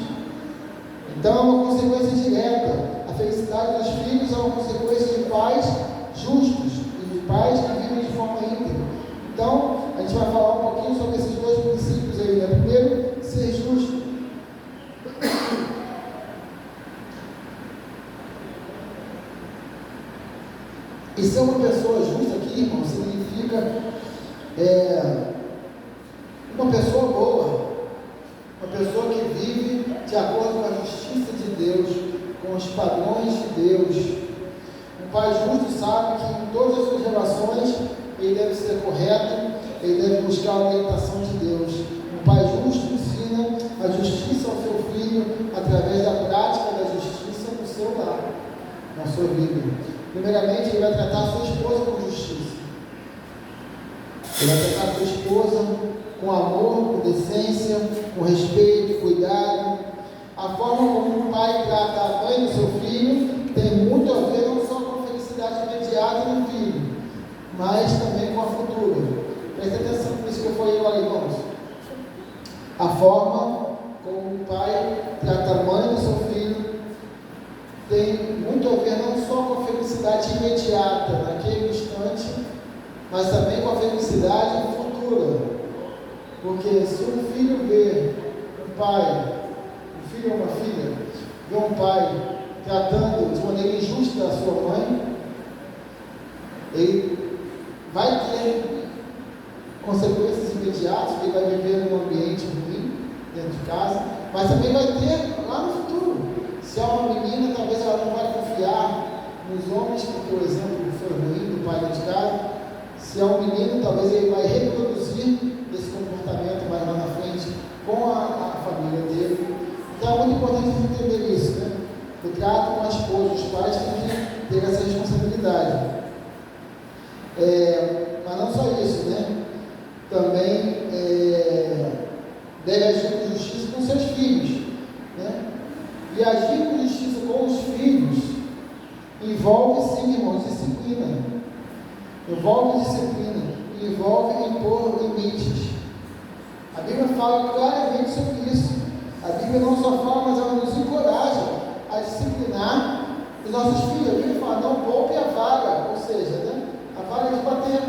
Então é uma consequência direta. A felicidade dos filhos é uma consequência de pais justos e de pais que vivem de forma íntegra. gente vai falar um pouquinho sobre esses dois princípios aí, né? Primeiro, ser justo. E ser uma pessoa justa aqui, irmão, significa uma pessoa boa, uma pessoa que vive de acordo com a justiça de Deus, com os padrões de Deus. Um pai justo sabe que em todas as suas relações ele deve ser correto, ele deve buscar a orientação de Deus. Um pai justo ensina a justiça ao seu filho através da prática da justiça no seu lar, na sua vida. Primeiramente, ele vai tratar a sua esposa com justiça. Ele vai tratar a sua esposa com amor, com decência, com respeito, cuidado. A forma como um pai trata a mãe do seu filho tem muito a ver não só com a felicidade imediata do filho, mas também com a futura. Preste atenção nisso que eu falei agora, irmãos. A forma como o pai trata a mãe do seu filho tem muito a ver não só com a felicidade imediata, naquele instante, mas também com a felicidade futura. Porque se um filho vê um pai, um filho ou uma filha, vê um pai tratando de maneira injusta a sua mãe, ele vai ter consequências imediatas, ele vai viver num ambiente ruim dentro de casa, mas também vai ter lá no futuro. Se é uma menina, talvez ela não vai confiar nos homens, porque o exemplo foi ruim do pai dentro de casa. Se é um menino, talvez ele vai reproduzir esse comportamento mais lá na frente com a família dele. Então é muito importante entender isso, né? O trato com a esposa, os pais têm que ter essa responsabilidade. Mas não só isso, né? Também deve agir com justiça com seus filhos, né? E agir com justiça com os filhos envolve, sim, irmãos, disciplina. Envolve disciplina, envolve impor limites. A Bíblia fala claramente sobre isso. A Bíblia não só fala, mas ela nos encoraja a disciplinar os nossos filhos. A Bíblia fala, não poupe a vara, ou seja, né, a vara de bater.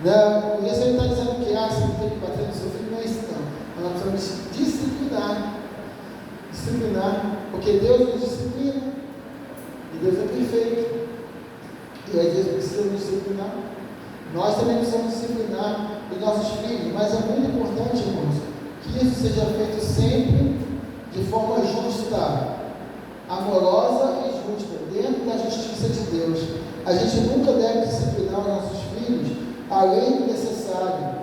Não, isso ele está dizendo que você não tem que bater no seu filho, não é isso não. Nós precisamos disciplinar. Disciplinar, porque Deus nos disciplina, e Deus é perfeito, e às vezes precisa nos disciplinar. Nós também precisamos disciplinar os nossos filhos, mas é muito importante, irmãos, que isso seja feito sempre de forma justa, amorosa e justa, dentro da justiça de Deus. A gente nunca deve disciplinar os nossos filhos além do necessário,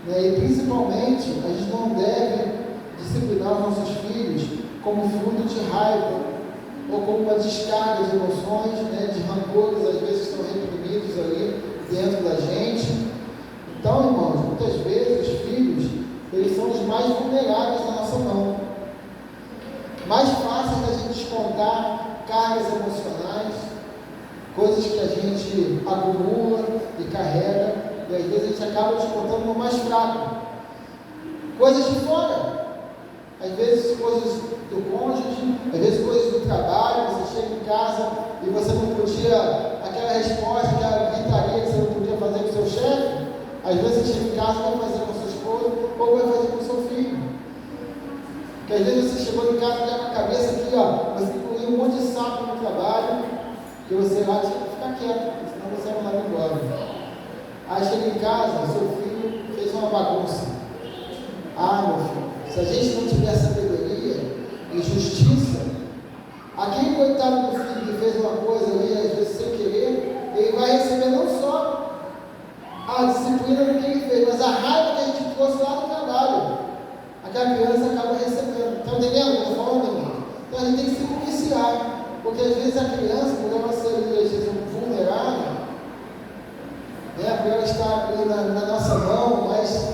né? E principalmente a gente não deve disciplinar os nossos filhos como fruto de raiva ou como uma descarga de emoções, né? De rancores às vezes que estão reprimidos ali dentro da gente. Então, irmãos, muitas vezes os filhos, eles são os mais vulneráveis na nossa mão, mais fáceis da gente descontar cargas emocionais, coisas que a gente acumula e carrega, e às vezes a gente acaba descontando no mais fraco, coisas de fora, às vezes coisas do cônjuge, às vezes coisas do trabalho. Você chega em casa e você não podia, aquela resposta, aquela gritaria que você não podia fazer com o seu chefe, às vezes você chega em casa e vai fazer com a sua esposa ou vai fazer com o seu filho. Porque às vezes você chegou em casa e leva a cabeça aqui, ó, você incluiu um monte de sapo no trabalho, que você lá tinha que ficar quieto, senão você vai mandar embora. Aí chega em casa, seu filho fez uma bagunça. Meu filho, se a gente não tiver sabedoria e justiça, aquele coitado do filho que fez uma coisa ali, às vezes sem querer, ele vai receber não só a disciplina do que ele fez, mas a raiva que a gente trouxe lá no trabalho. Aquela criança acaba recebendo. Está entendendo o que eu estou falando, irmão? Então a gente tem que se policiar, porque às vezes a criança, por ela ser vulnerável, né, por ela estar ali na nossa mão, mais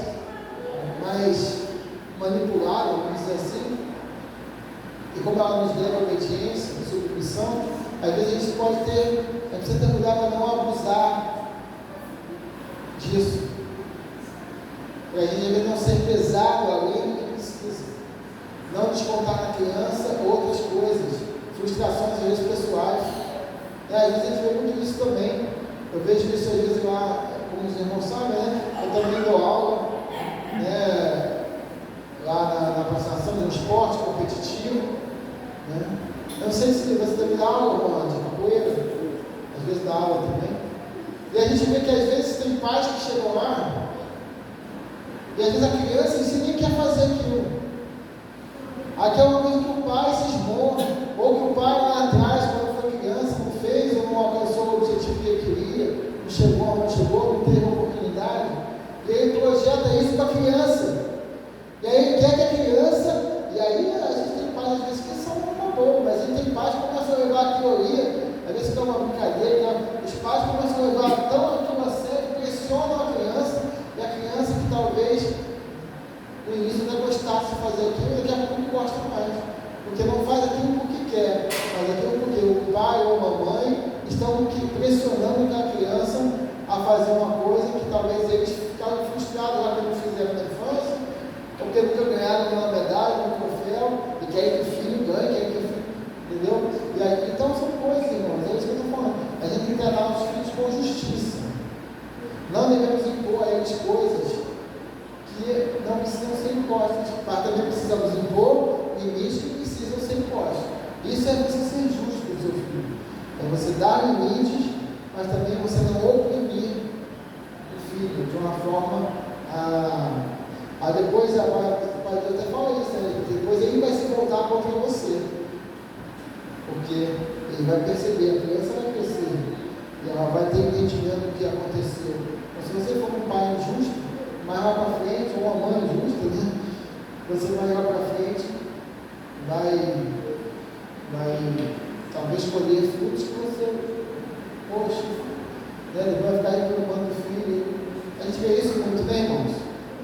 manipulada, vamos dizer assim, e como ela nos deve a obediência, a submissão, às vezes a gente precisa ter cuidado para não abusar disso, para a gente às vezes não ser pesado além do que precisa, não descontar na criança outras coisas, frustrações às vezes pessoais. Às vezes a gente vê muito isso também. Eu vejo isso às vezes lá, como os irmãos sabem, sabe, né? Eu também dou aula, né? Lá na participação de um esporte competitivo, né? Eu não sei se você também dá aula de capoeira, às vezes dá aula também. E a gente vê que às vezes tem pais que chegam lá, e às vezes a criança em si nem quer fazer aquilo. Aqui é uma coisa que o pai se esmou, ou que o pai lá atrás, quando foi criança, não fez ou não alcançou o objetivo que ele queria, não chegou, não teve a oportunidade, e ele projeta isso para a criança. E aí ele quer que a criança, e aí a gente tem pais às vezes que são uma boa, mas a gente tem pais que começam a levar a teoria, às vezes que é uma brincadeira, né? Os pais começam a levar tão aquilo a sério, pressionam a criança, e a criança que talvez no início não gostasse de fazer aquilo, daqui a pouco não gosta mais, porque não faz aquilo porque quer, faz aquilo porque o pai ou a mãe estão pressionando a criança a fazer uma coisa que talvez eles ficaram frustrados lá que não fizeram na infância, ou porque nunca ganharam uma medalha, um troféu, e querem que o filho ganhe, querem que o filho, entendeu? E aí, então são coisas, irmãos, é isso que eu estou falando. A gente tem que tratar os filhos com justiça. Não devemos impor a eles coisas que não precisam ser impostas, mas também precisamos impor limites que precisam ser impostos. Isso é você ser justo com o seu filho. É você dar limites, mas também você não oprimir o filho de uma forma depois a pai até fala isso, né? Depois ele vai se voltar contra você, porque ele vai perceber, a criança vai crescer e ela vai ter entendimento do que aconteceu. Então, se você for um pai injusto, mais lá para frente, ou uma mãe injusta, né? Você vai lá para frente, vai talvez colher frutos que você, poxa, né? Depois vai ficar reclamando do filho. A gente vê isso muito, né, irmãos?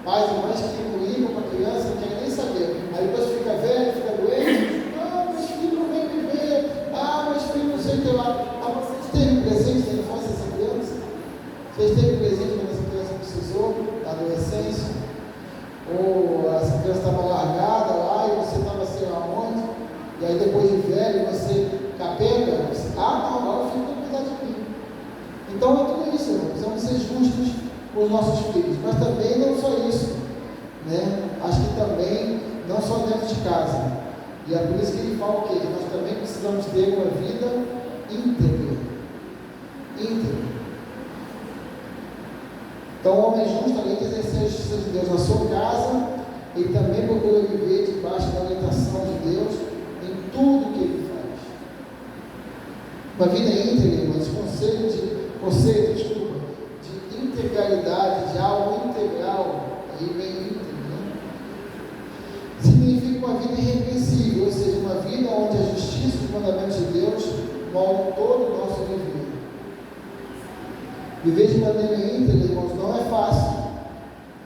Pais e mães que ligam para a criança, não querem nem saber. Aí depois fica velho, fica doente. Ah, meus filhos não vêm me ver. Ah, meus filhos não sei o que lá. Ah, vocês teve presente na infância dessa criança? Vocês teve presente quando essa criança precisou, na adolescência? Ou essa criança estava largada lá e você estava sei lá onde? E aí depois de velho você capenga? Não, agora o filho tem que cuidar de mim. Então é tudo isso, irmão. Precisamos ser justos com os nossos filhos, mas também não só isso, né? Acho que também, não só dentro de casa, e é por isso que ele fala o quê? Que nós também precisamos ter uma vida íntegra. Então o homem justo, além de exercer a justiça de Deus na sua casa, ele também procura viver debaixo da orientação de Deus em tudo que ele faz. Uma vida íntegra, irmãos, conceito de integralidade, de algo integral, aí vem íntegro, né? Significa uma vida irrepreensível, ou seja, uma vida onde a justiça e os mandamentos de Deus moldam todo o nosso viver. Viver de maneira íntegra, irmãos, não é fácil.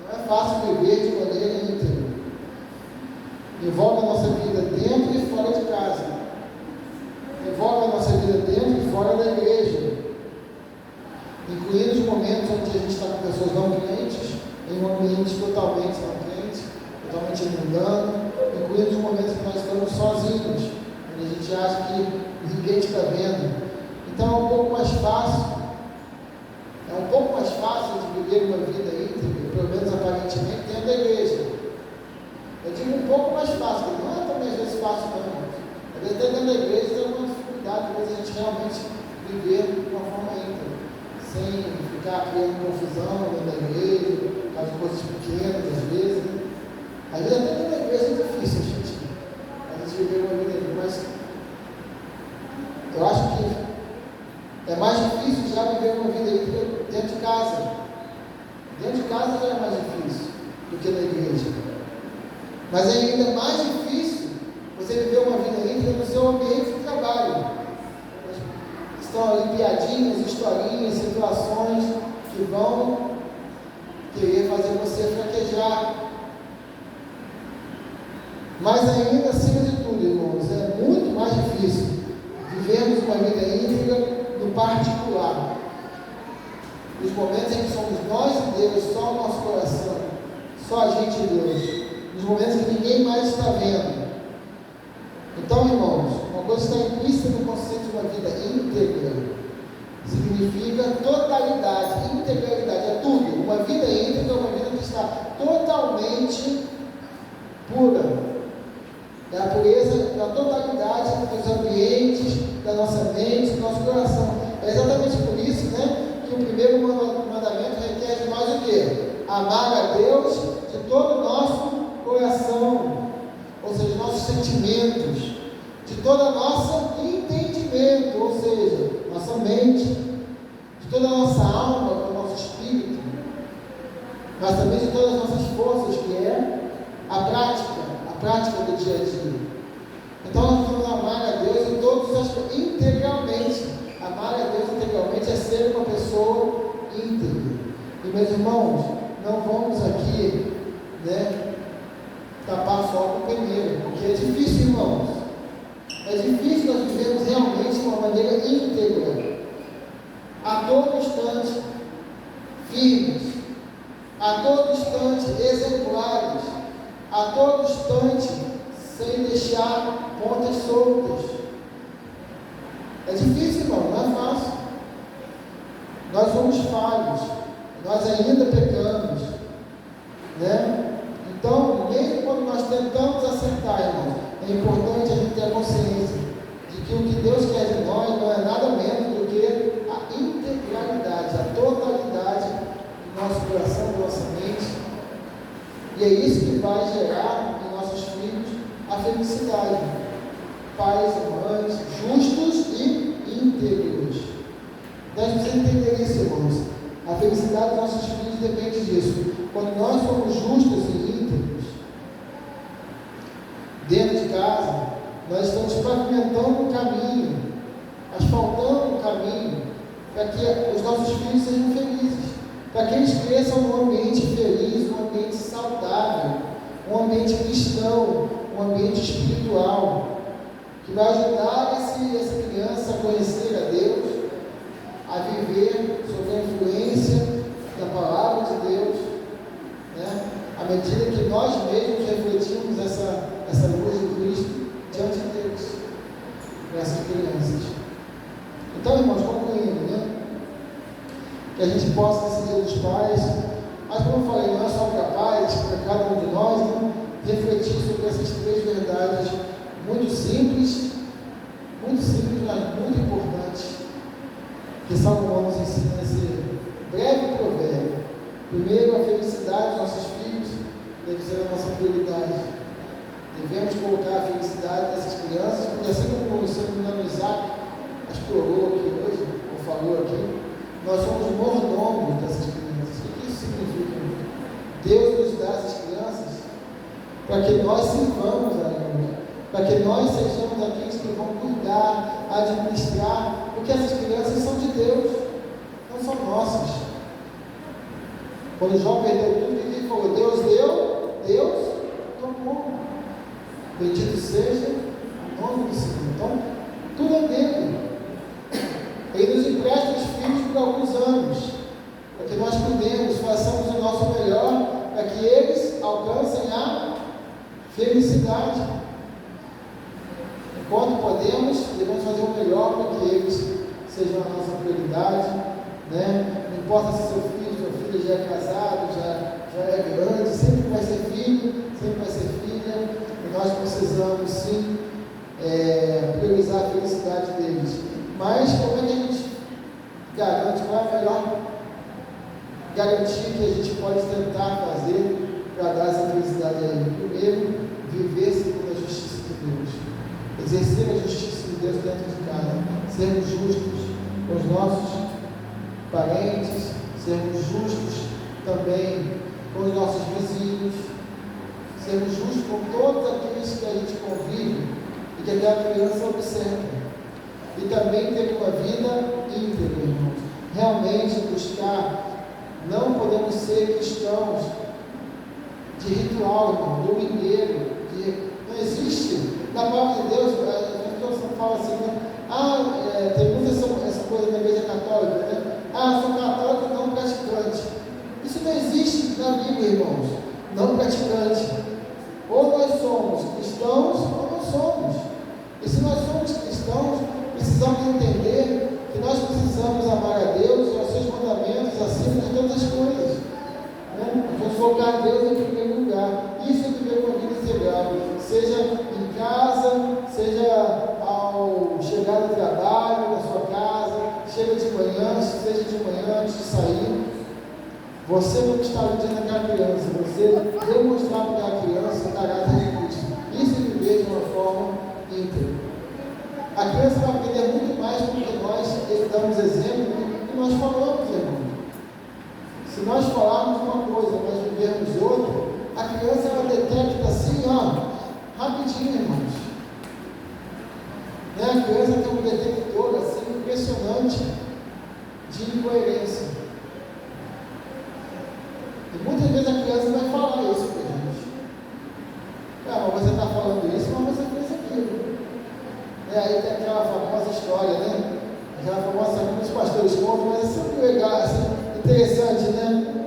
Não é fácil viver de maneira íntegra. Envolve a nossa vida dentro e fora de casa. Envolve a nossa vida dentro e fora da igreja. Incluindo os momentos onde a gente está com pessoas não crentes, em um ambiente totalmente não crente, totalmente mundano, incluindo os momentos que nós estamos sozinhos, onde a gente acha que ninguém está vendo. Então é um pouco mais fácil de viver uma vida íntegra, pelo menos aparentemente, dentro da igreja. Eu digo um pouco mais fácil, porque não é também às vezes fácil não. Às vezes dentro da igreja tem uma dificuldade, às vezes a gente realmente viver de uma forma íntegra, sem ficar criando confusão dentro da igreja, por causa de coisas pequenas, às vezes. Às vezes até dentro da igreja é difícil a gente viver uma vida íntegra, mas eu acho que é mais difícil já viver uma vida íntegra dentro de casa. Dentro de casa já é mais difícil do que na igreja. Mas é ainda mais difícil você viver uma vida íntegra no seu ambiente de trabalho. Estão ali piadinhas, historinhas, situações que vão querer fazer você fraquejar. Mas ainda, acima de tudo, irmãos, é muito mais difícil vivermos uma vida íntegra no particular. Nos momentos em que somos nós e Deus, só o nosso coração, só a gente e Deus. Nos momentos que ninguém mais está vendo. Então, irmãos, uma coisa está implícita no conceito de uma vida íntegra. Significa totalidade, integralidade, é tudo. uma vida íntegra é uma vida que está totalmente pura. É a pureza da totalidade dos ambientes, da nossa mente, do nosso coração. É exatamente por isso, né, que o primeiro mandamento requer de nós o quê? Amar a Deus de todo o nosso coração, ou seja, nossos sentimentos, de todo o nosso entendimento, ou seja, nossa mente, de toda a nossa alma, do nosso espírito, mas também de todas as nossas forças, que é a prática do dia a dia. Então nós vamos amar a Deus em todos os aspectos, integralmente. Amar a Deus integralmente é ser uma pessoa íntegra. E meus irmãos, não vamos aqui, né, tapar só com o peneiro, porque é difícil, irmãos. É difícil nós vivermos realmente de uma maneira íntegra, a todo instante, firmes, a todo instante, exemplares, a todo instante, sem deixar pontas soltas. É difícil, irmão, não é fácil. Nós somos falhos, nós ainda pecamos, né? Então, mesmo quando nós tentamos acertar, irmão, é importante a gente ter a consciência de que o que Deus quer de nós não é nada menos do que a integralidade, a totalidade do nosso coração, da nossa mente. E é isso que vai gerar em nossos filhos a felicidade. Pais e mães justos e íntegros. Nós precisamos entender isso, irmãos. A felicidade dos nossos filhos depende disso. Quando nós somos justos e íntegros, dentro de casa, nós estamos pavimentando um caminho, asfaltando um caminho, para que os nossos filhos sejam felizes, para que eles cresçam num ambiente feliz, num ambiente saudável, um ambiente cristão, um ambiente espiritual, que vai ajudar essa criança a conhecer a Deus, a viver sob a influência da palavra de Deus, né? À medida que nós mesmos refletimos essa luz de Cristo diante de Deus, para essas crianças. Então, irmãos, concluindo, né? Que a gente possa, nesse Dia dos Pais, mas como eu falei, não é só para pais, para cada um de nós, né? Refletir sobre essas três verdades muito simples, mas muito importantes, que Salomão nos ensina nesse breve provérbio. Primeiro, a felicidade dos nossos filhos deve ser a nossa prioridade. Devemos colocar a felicidade dessas crianças, porque assim como o senhor Isaac explorou aqui hoje, ou falou aqui, nós somos mordomos dessas crianças. O que isso significa? Deus nos dá essas crianças para que nós sirvamos a Deus, para que nós sejamos aqueles que vão cuidar, administrar, porque essas crianças são de Deus, não são nossas. Quando João perdeu tudo, ele falou: Deus deu, Deus tomou. Bendito seja o nome do Senhor. Então, tudo é dele. Ele nos empresta os filhos por alguns anos, para que nós cuidemos, façamos o nosso melhor, para que eles alcancem a felicidade. Enquanto podemos, devemos fazer o melhor para que eles sejam a nossa prioridade, né? Não importa se seu filho, sua filha já é casado, já é grande, sempre vai ser filho, sempre vai ser filha, e nós precisamos sim priorizar a felicidade deles. Mas como é que a gente garante, qual é a melhor garantia que a gente pode tentar fazer para dar essa felicidade a ele? Primeiro, viver segundo a justiça de Deus, exercer a justiça de Deus dentro de casa, sermos justos com os nossos parentes, sermos justos também com os nossos vizinhos, sermos justos com todos aqueles que a gente convive e que aquela criança observa. E também ter uma vida íntegra, irmãos. Realmente buscar, não podemos ser cristãos de ritual, irmão, domingueiro, não existe. Na palavra de Deus, a pessoa fala assim, né? Tem muita essa coisa na igreja católica, né? Sou católico não praticante. Isso não existe na Bíblia, irmãos. Não praticante. Ou nós somos cristãos ou não somos. E se nós somos cristãos, precisamos entender que nós precisamos amar a Deus e aos seus mandamentos acima de todas as coisas. antes de sair, você não está medindo aquela criança, você demonstrar para aquela criança o caráter de Cristo. Isso é viver de uma forma íntegra. A criança vai aprender muito mais porque nós damos exemplo e nós falamos, irmão. Se nós falarmos uma coisa, mas vivermos outra, a criança ela detecta assim, rapidinho, irmãos. Né? A criança tem um detector assim, impressionante de incoerência. E muitas vezes a criança vai falar isso para a gente. Mas você está falando isso, mas você fez aquilo. Aí tem aquela famosa história, né? Aquela famosa que os pastores contam, mas é sempre legal, assim, interessante, né?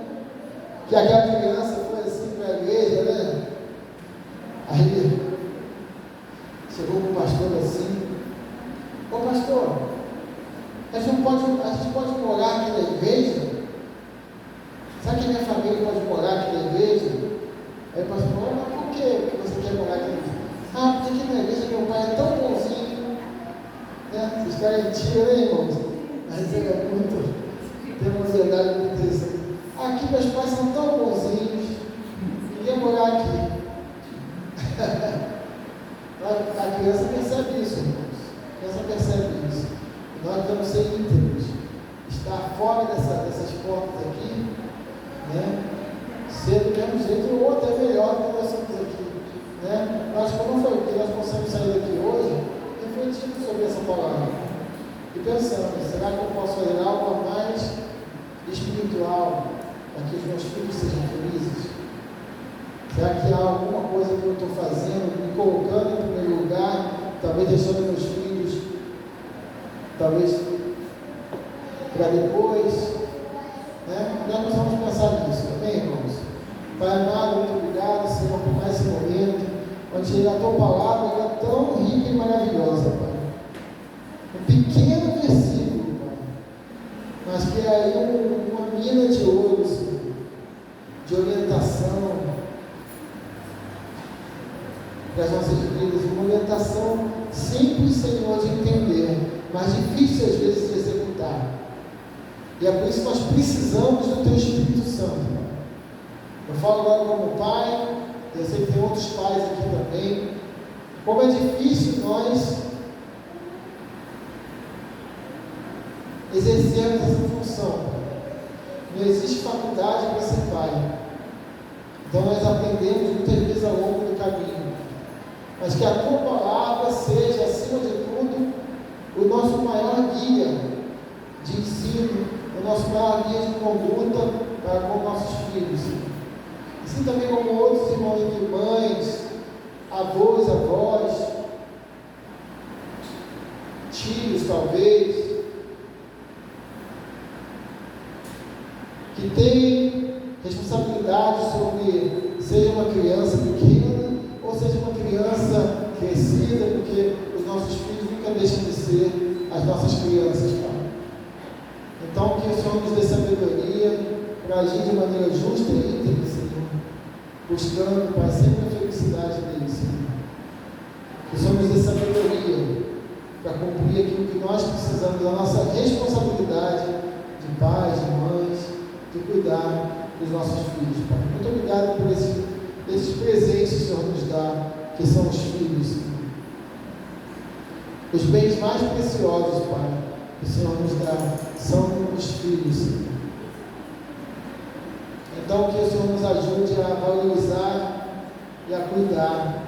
Que aquela criança foi assim para a igreja, né? Aí chegou um pastor assim: ô pastor, a gente pode morar aqui na igreja? Sabe que a minha família pode morar aqui na igreja? Aí o pastor falou: mas por que você quer morar aqui na igreja? Porque aqui na igreja meu pai é tão bonzinho. Né? Vocês querem mentira, né, irmãos? Mas ele é muito, tem uma verdade muito interessante. Aqui meus pais são tão bonzinhos, queria morar aqui. A criança percebe isso, irmãos. A criança percebe isso. Nós devemos ser íntegros, estar fora dessas portas aqui, né? Ser do mesmo jeito, o outro é melhor do que nós somos aqui. Né? Mas como foi que nós possamos sair daqui hoje, refletindo sobre essa palavra e pensando: será que eu posso fazer algo mais espiritual para que os meus filhos sejam felizes? Será que há alguma coisa que eu estou fazendo, me colocando em primeiro lugar, talvez deixando meus filhos, talvez para depois? Né? Nós precisamos pensar nisso, amém, irmãos? Pai amado, muito obrigado, Senhor, por mais esse momento, onde a tua palavra é tão rica e maravilhosa, Pai. Um pequeno versículo, Pai, mas que é aí uma mina de ouro, Senhor, de orientação para as nossas vidas, uma orientação simples, Senhor, de entender, mas difícil às vezes de executar. E é por isso que nós precisamos do Teu Espírito Santo, Pai. Eu falo agora como pai, eu sei que tem outros pais aqui também. Como é difícil nós exercermos essa função. Não existe faculdade para ser pai. Então nós aprendemos muitas vezes ao longo do caminho. Mas que a tua palavra seja, acima de tudo, o nosso maior guia de ensino, o nosso maior guia de conduta para com nossos filhos. Assim também como outros irmãos e irmãs, avós, avós, tios talvez, que têm responsabilidade sobre, seja uma criança pequena ou seja uma criança crescida, porque os nossos filhos nunca deixam de ser as nossas crianças, Pai. Então que o Senhor nos dê sabedoria para agir de maneira justa e íntegra, Senhor, buscando, Pai, sempre a felicidade deles, Senhor. Que o Senhor nos dê sabedoria para cumprir aquilo que nós precisamos, da nossa responsabilidade de pais, de mães, de cuidar dos nossos filhos, Pai. Muito obrigado por esses presentes que o Senhor nos dá, que são os filhos, Senhor. Os bens mais preciosos, Pai, que o Senhor nos dá, são os filhos, Senhor. Então que o Senhor nos ajude a valorizar e a cuidar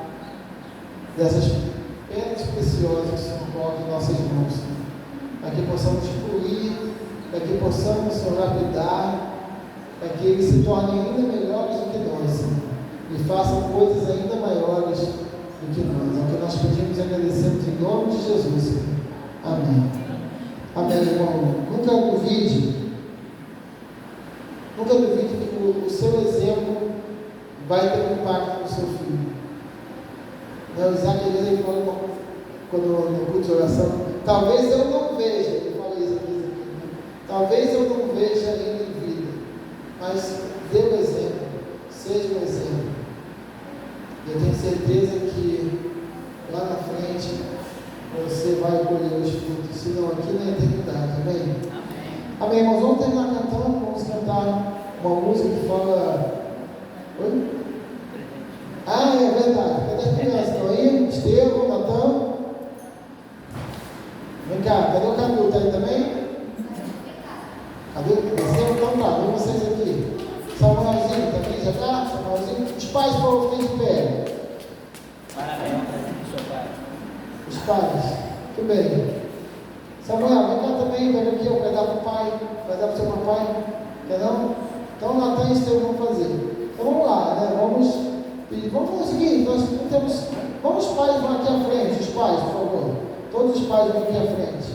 dessas pedras preciosas que o Senhor coloca em nossas mãos, Senhor. Para que possamos fluir, para que possamos, Senhor, lapidar, para que eles se tornem ainda melhores do que nós, Senhor, e façam coisas ainda maiores do que nós. É o que nós pedimos e agradecemos em nome de Jesus, Senhor. Amém. Amém, irmão. Nunca duvide que o seu exemplo vai ter um impacto no seu filho. O Isaac, ele fala quando no culto de oração: talvez eu não veja, ele fala isso aqui, talvez eu não veja ele em vida, mas dê o exemplo, seja o exemplo. Eu tenho certeza que lá na frente você vai colher os frutos, se não aqui na eternidade. Amém? Amém, irmãos? Vamos terminar cantando, vamos cantar uma música que fala. Oi? Ah, é verdade. Cadê as crianças? Estão aí? Estevão, Natan. Vem cá, cadê o Cadu? Está aí também? Cadê? Então tá, vem vocês aqui. Samuelzinho também já está? Samuelzinho. Os pais foram ficar de pé. Parabéns para seu pai. Os pais. Tudo bem. Samuel, vem cá também, pega aqui, vai dar para o pai, vai dar para o seu papai. Quer não? Então Natan e Estevão vão fazer. Então vamos lá, né? Vamos fazer o seguinte, nós temos. Vamos, os pais vão aqui à frente, os pais, por favor. Todos os pais vão aqui à frente.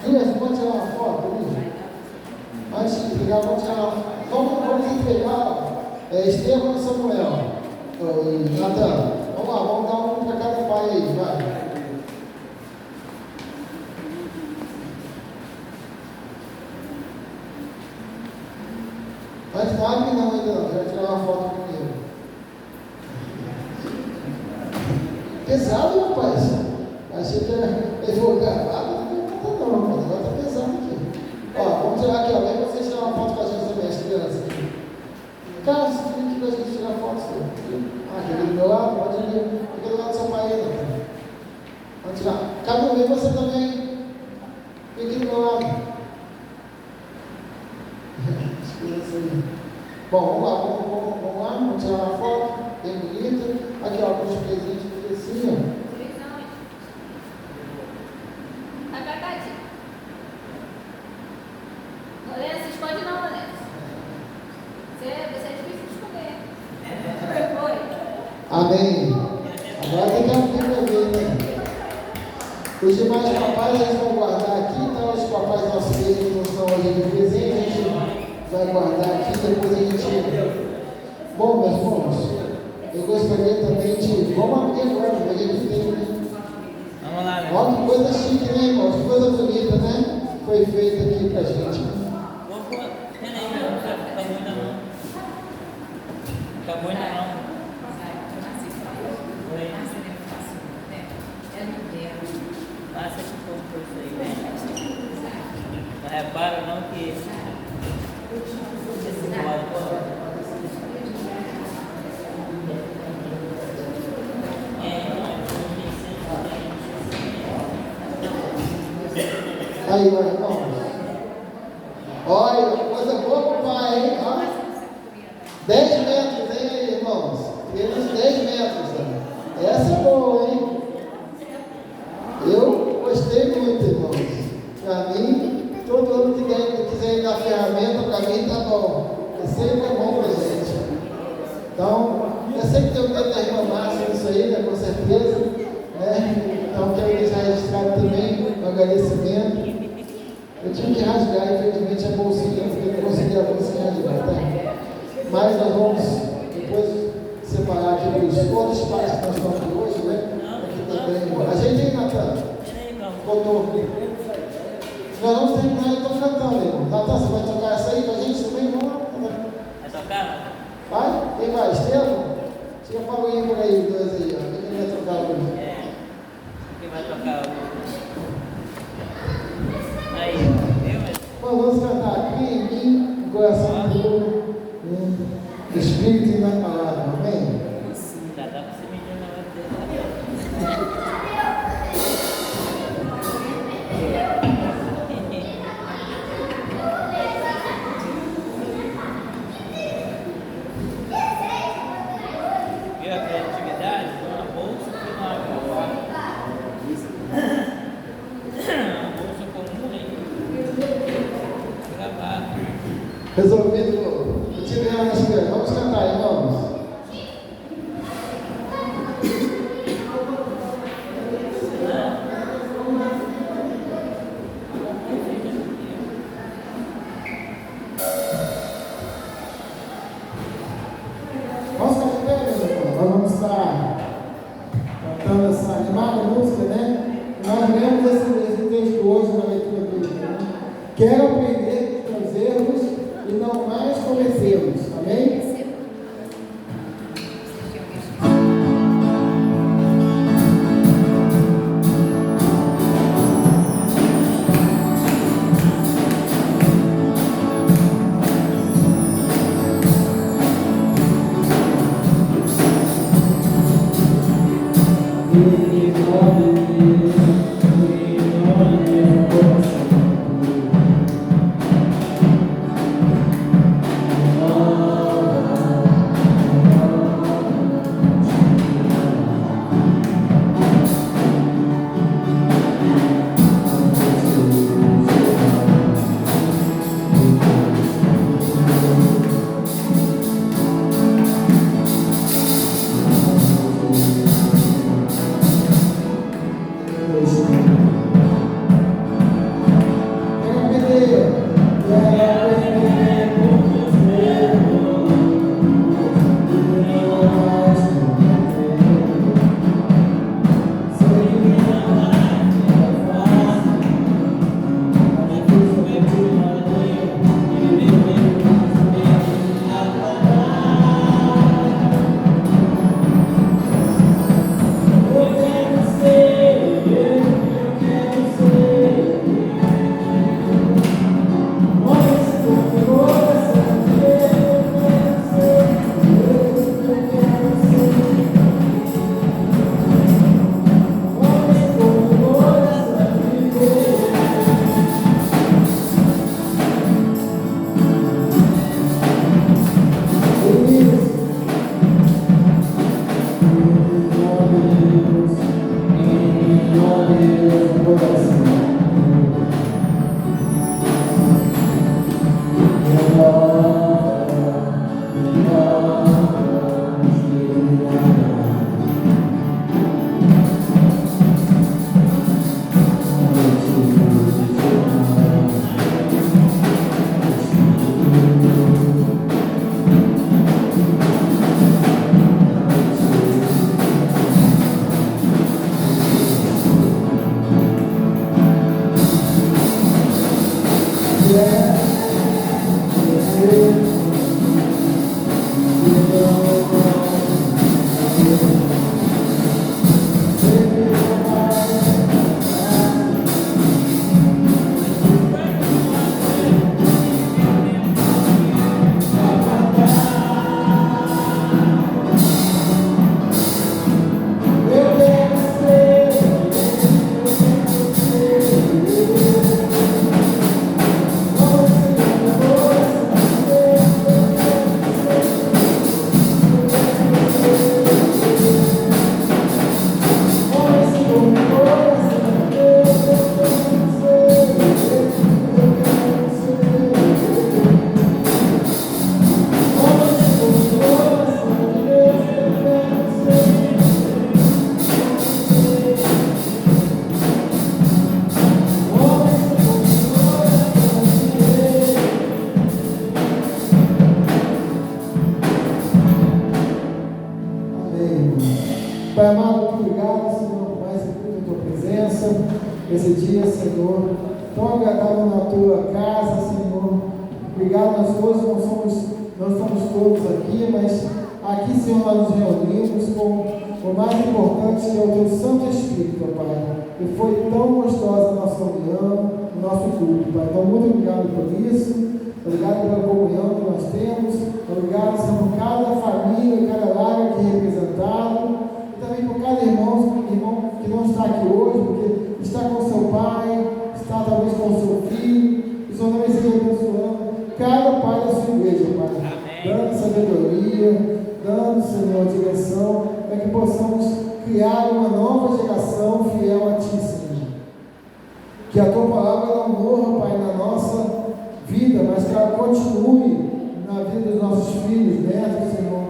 Criança, vamos tirar uma foto comigo? Antes de entregar, vamos tirar uma foto. Vamos entregar Estevão e Samuel. E Natan. Vamos lá, vamos dar um para cada pai aí, vai. Mas não abre não ainda não, já vai tirar uma foto comigo. Pesado, rapaz. Achei que era advogado. Não, mas agora está pesado aqui. Ó, vamos tirar aqui, ó. Vem vocês tirar uma foto com a gente também, as crianças aqui. Cara, você fica aqui com a gente tirar foto. Aqui do meu lado, pode ir. Aqui do lado do seu pai aí, né? Vamos tirar. Cadu, vem você também. Vem aqui do meu lado. Bom, vamos lá, vamos tirar uma foto, bem bonita. Aqui, ó, com os presentes aqui assim, ó. Lourenço, esconde não, Lourenço. Você é difícil de esconder. Oi. Amém. Agora tem que abrir para ver, né? Os demais papais eles vão guardar aqui, então os papais nossos que não estão hoje de presente, a gente vai guardar aqui, depois a gente. Bom, meus irmãos, eu gostaria também de. Vamos abrir agora, ver o que tem, né? Vamos lá, né? Olha que coisa chique, né, irmãos? Que coisa bonita, né? Foi feita aqui pra gente. Peraí, não acabou ainda não. Acabou ainda não. Oi. Passa que for por isso aí, né? Não repara não que esse modo Aí, meus irmãos. Olha, coisa boa pro pai, hein? Ó. 10 metros, hein, irmãos? Temos 10 metros. Ó. Essa é boa, hein? Eu gostei muito, irmãos. Para mim, todo ano que quiser ir na ferramenta, para mim tá bom. É sempre bom pra gente. Então, eu sei que tem o dedo da irmã Márcia nisso aí, né? Com certeza. Né? Então, quero deixar registrado também o agradecimento. Eu tive que rasgar, infelizmente, a bolsinha, porque eu não consegui a bolsinha rasgar, tá? Mas nós vamos depois separar aqui os outros pais que nós estamos aqui hoje, né? Aqui também. A gente aí, Natan? Botou. Nós vamos terminar então cantando, irmão. Natan, você vai tocar essa aí com a gente também? Vamos lá. vai tocar? Vai? Quem vai? Estevão? Tira a palminha por aí, os dois aí, ó. Quem vai tocar hoje? Quem vai tocar hoje? Aí, viu? Bom, vamos cantar aqui em mim, o coração puro, o Espírito inabalável. Amém? Já dá pra você medir na hora dele. Viu a criatividade? Uma bolsa que não abre a porta. Uma bolsa comum, hein? Gravar. Resolvido. Eu tive a nossa. Vamos cantar, irmãos. Vamos ficar de pé, meus irmãos. Nós vamos estar cantando essa animada música, né? Nós lemos esse texto hoje na leitura bíblica. Né? Quero aprender com os erros e não mais cometê-los. Amém? Pai amado, muito obrigado, Senhor, por mais esse culto em tua presença, esse dia, Senhor, tão agradável na tua casa, Senhor. Obrigado, nós todos não estamos todos aqui, mas aqui, Senhor, nós nos reunimos com o mais importante, que é o teu Santo Espírito, Pai. E foi tão gostosa a nossa união, o nosso culto, Pai. Então, muito obrigado por isso. Obrigado pela comunhão que nós temos. Obrigado, Senhor, por cada família, cada lar aqui representado. E também por cada irmão que não está aqui hoje, porque está com seu pai, está talvez com o seu filho. Que o Senhor também seja abençoando cada pai da sua igreja, Pai. Dando sabedoria, dando, Senhor, direção, para que possamos criar uma nova geração fiel a Ti, Senhor. Que a Tua palavra não morra, Pai, na nossa vida, mas que ela continue na vida dos nossos filhos, netos, Senhor.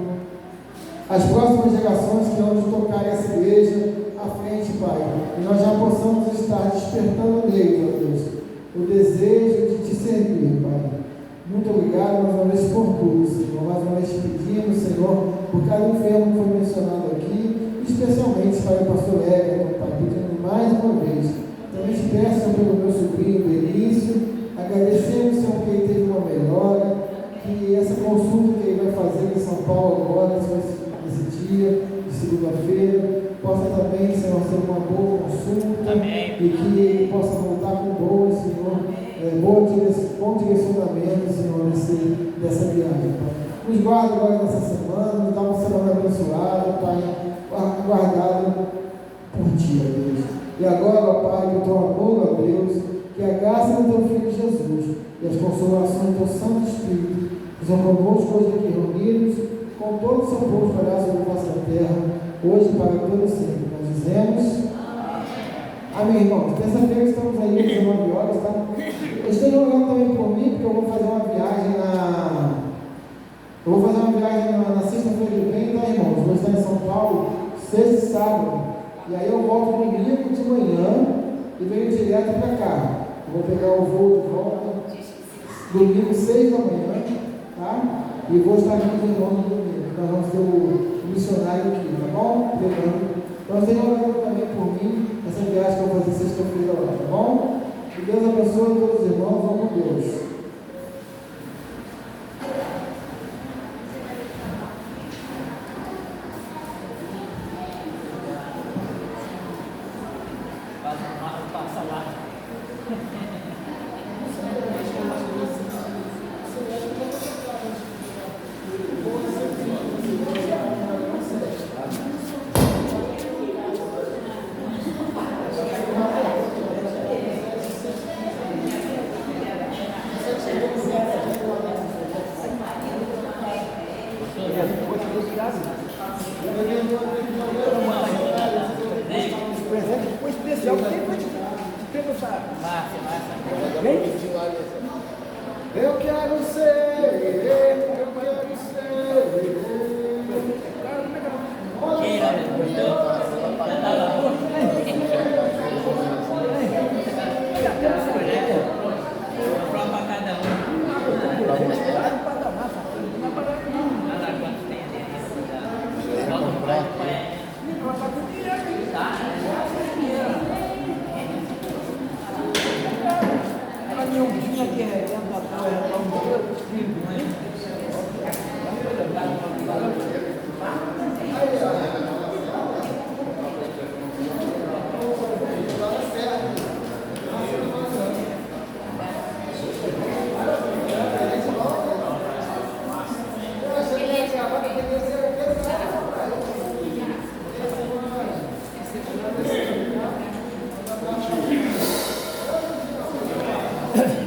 As próximas gerações que vão tocar essa igreja à frente, Pai. E nós já possamos estar despertando neles, ó Deus, o desejo de Te servir, Pai. Muito obrigado mais uma vez por tudo, Senhor. Mais uma vez pedimos, Senhor, por cada enfermo que foi mencionado aqui, especialmente para o pastor Everton, Pai, pedindo mais uma vez. Também te peço, Senhor, pelo meu sobrinho Benício. Agradecemos, Senhor, que ele teve uma melhora, que essa consulta que ele vai fazer em São Paulo agora, esse dia, de segunda-feira, possa também, Senhor, ser uma boa consulta. Amém. E que ele possa voltar com boa, Senhor, bom direcionamento, Senhor, dessa viagem, Pai. Nos guarda agora nessa semana, nos dá uma semana abençoada, Pai, guardada por Ti, ó Deus. E agora, ó Pai, que o Teu amor, ó Deus, que a graça do Teu Filho Jesus e as consolações do Teu Santo Espírito sejam convosco hoje aqui reunidos, com todo o seu povo espalhado sobre a face da terra, hoje e para todo sempre. Nós dizemos amém, irmãos. Terça-feira estamos aí às 19 horas, tá? Estejam orando também por mim, porque eu vou fazer uma viagem na sexta-feira que vem, tá, irmãos? Vou estar em São Paulo, sexta e sábado. E aí eu volto domingo de manhã e venho direto para cá. Vou pegar o voo de volta domingo, 6 da manhã, tá? E vou estar aqui com os irmãos no domingo. Nós vamos ter o missionário aqui, tá bom? Então, vocês vão orando também por mim, essa viagem que eu vou fazer sexta-feira lá, tá bom? Que Deus abençoe todos os irmãos, vão com Deus. Passa lá. O especial, quem vai te perguntar? Eu quero ser. tinha que arrebentar a porra, um trigo, né? Beleza.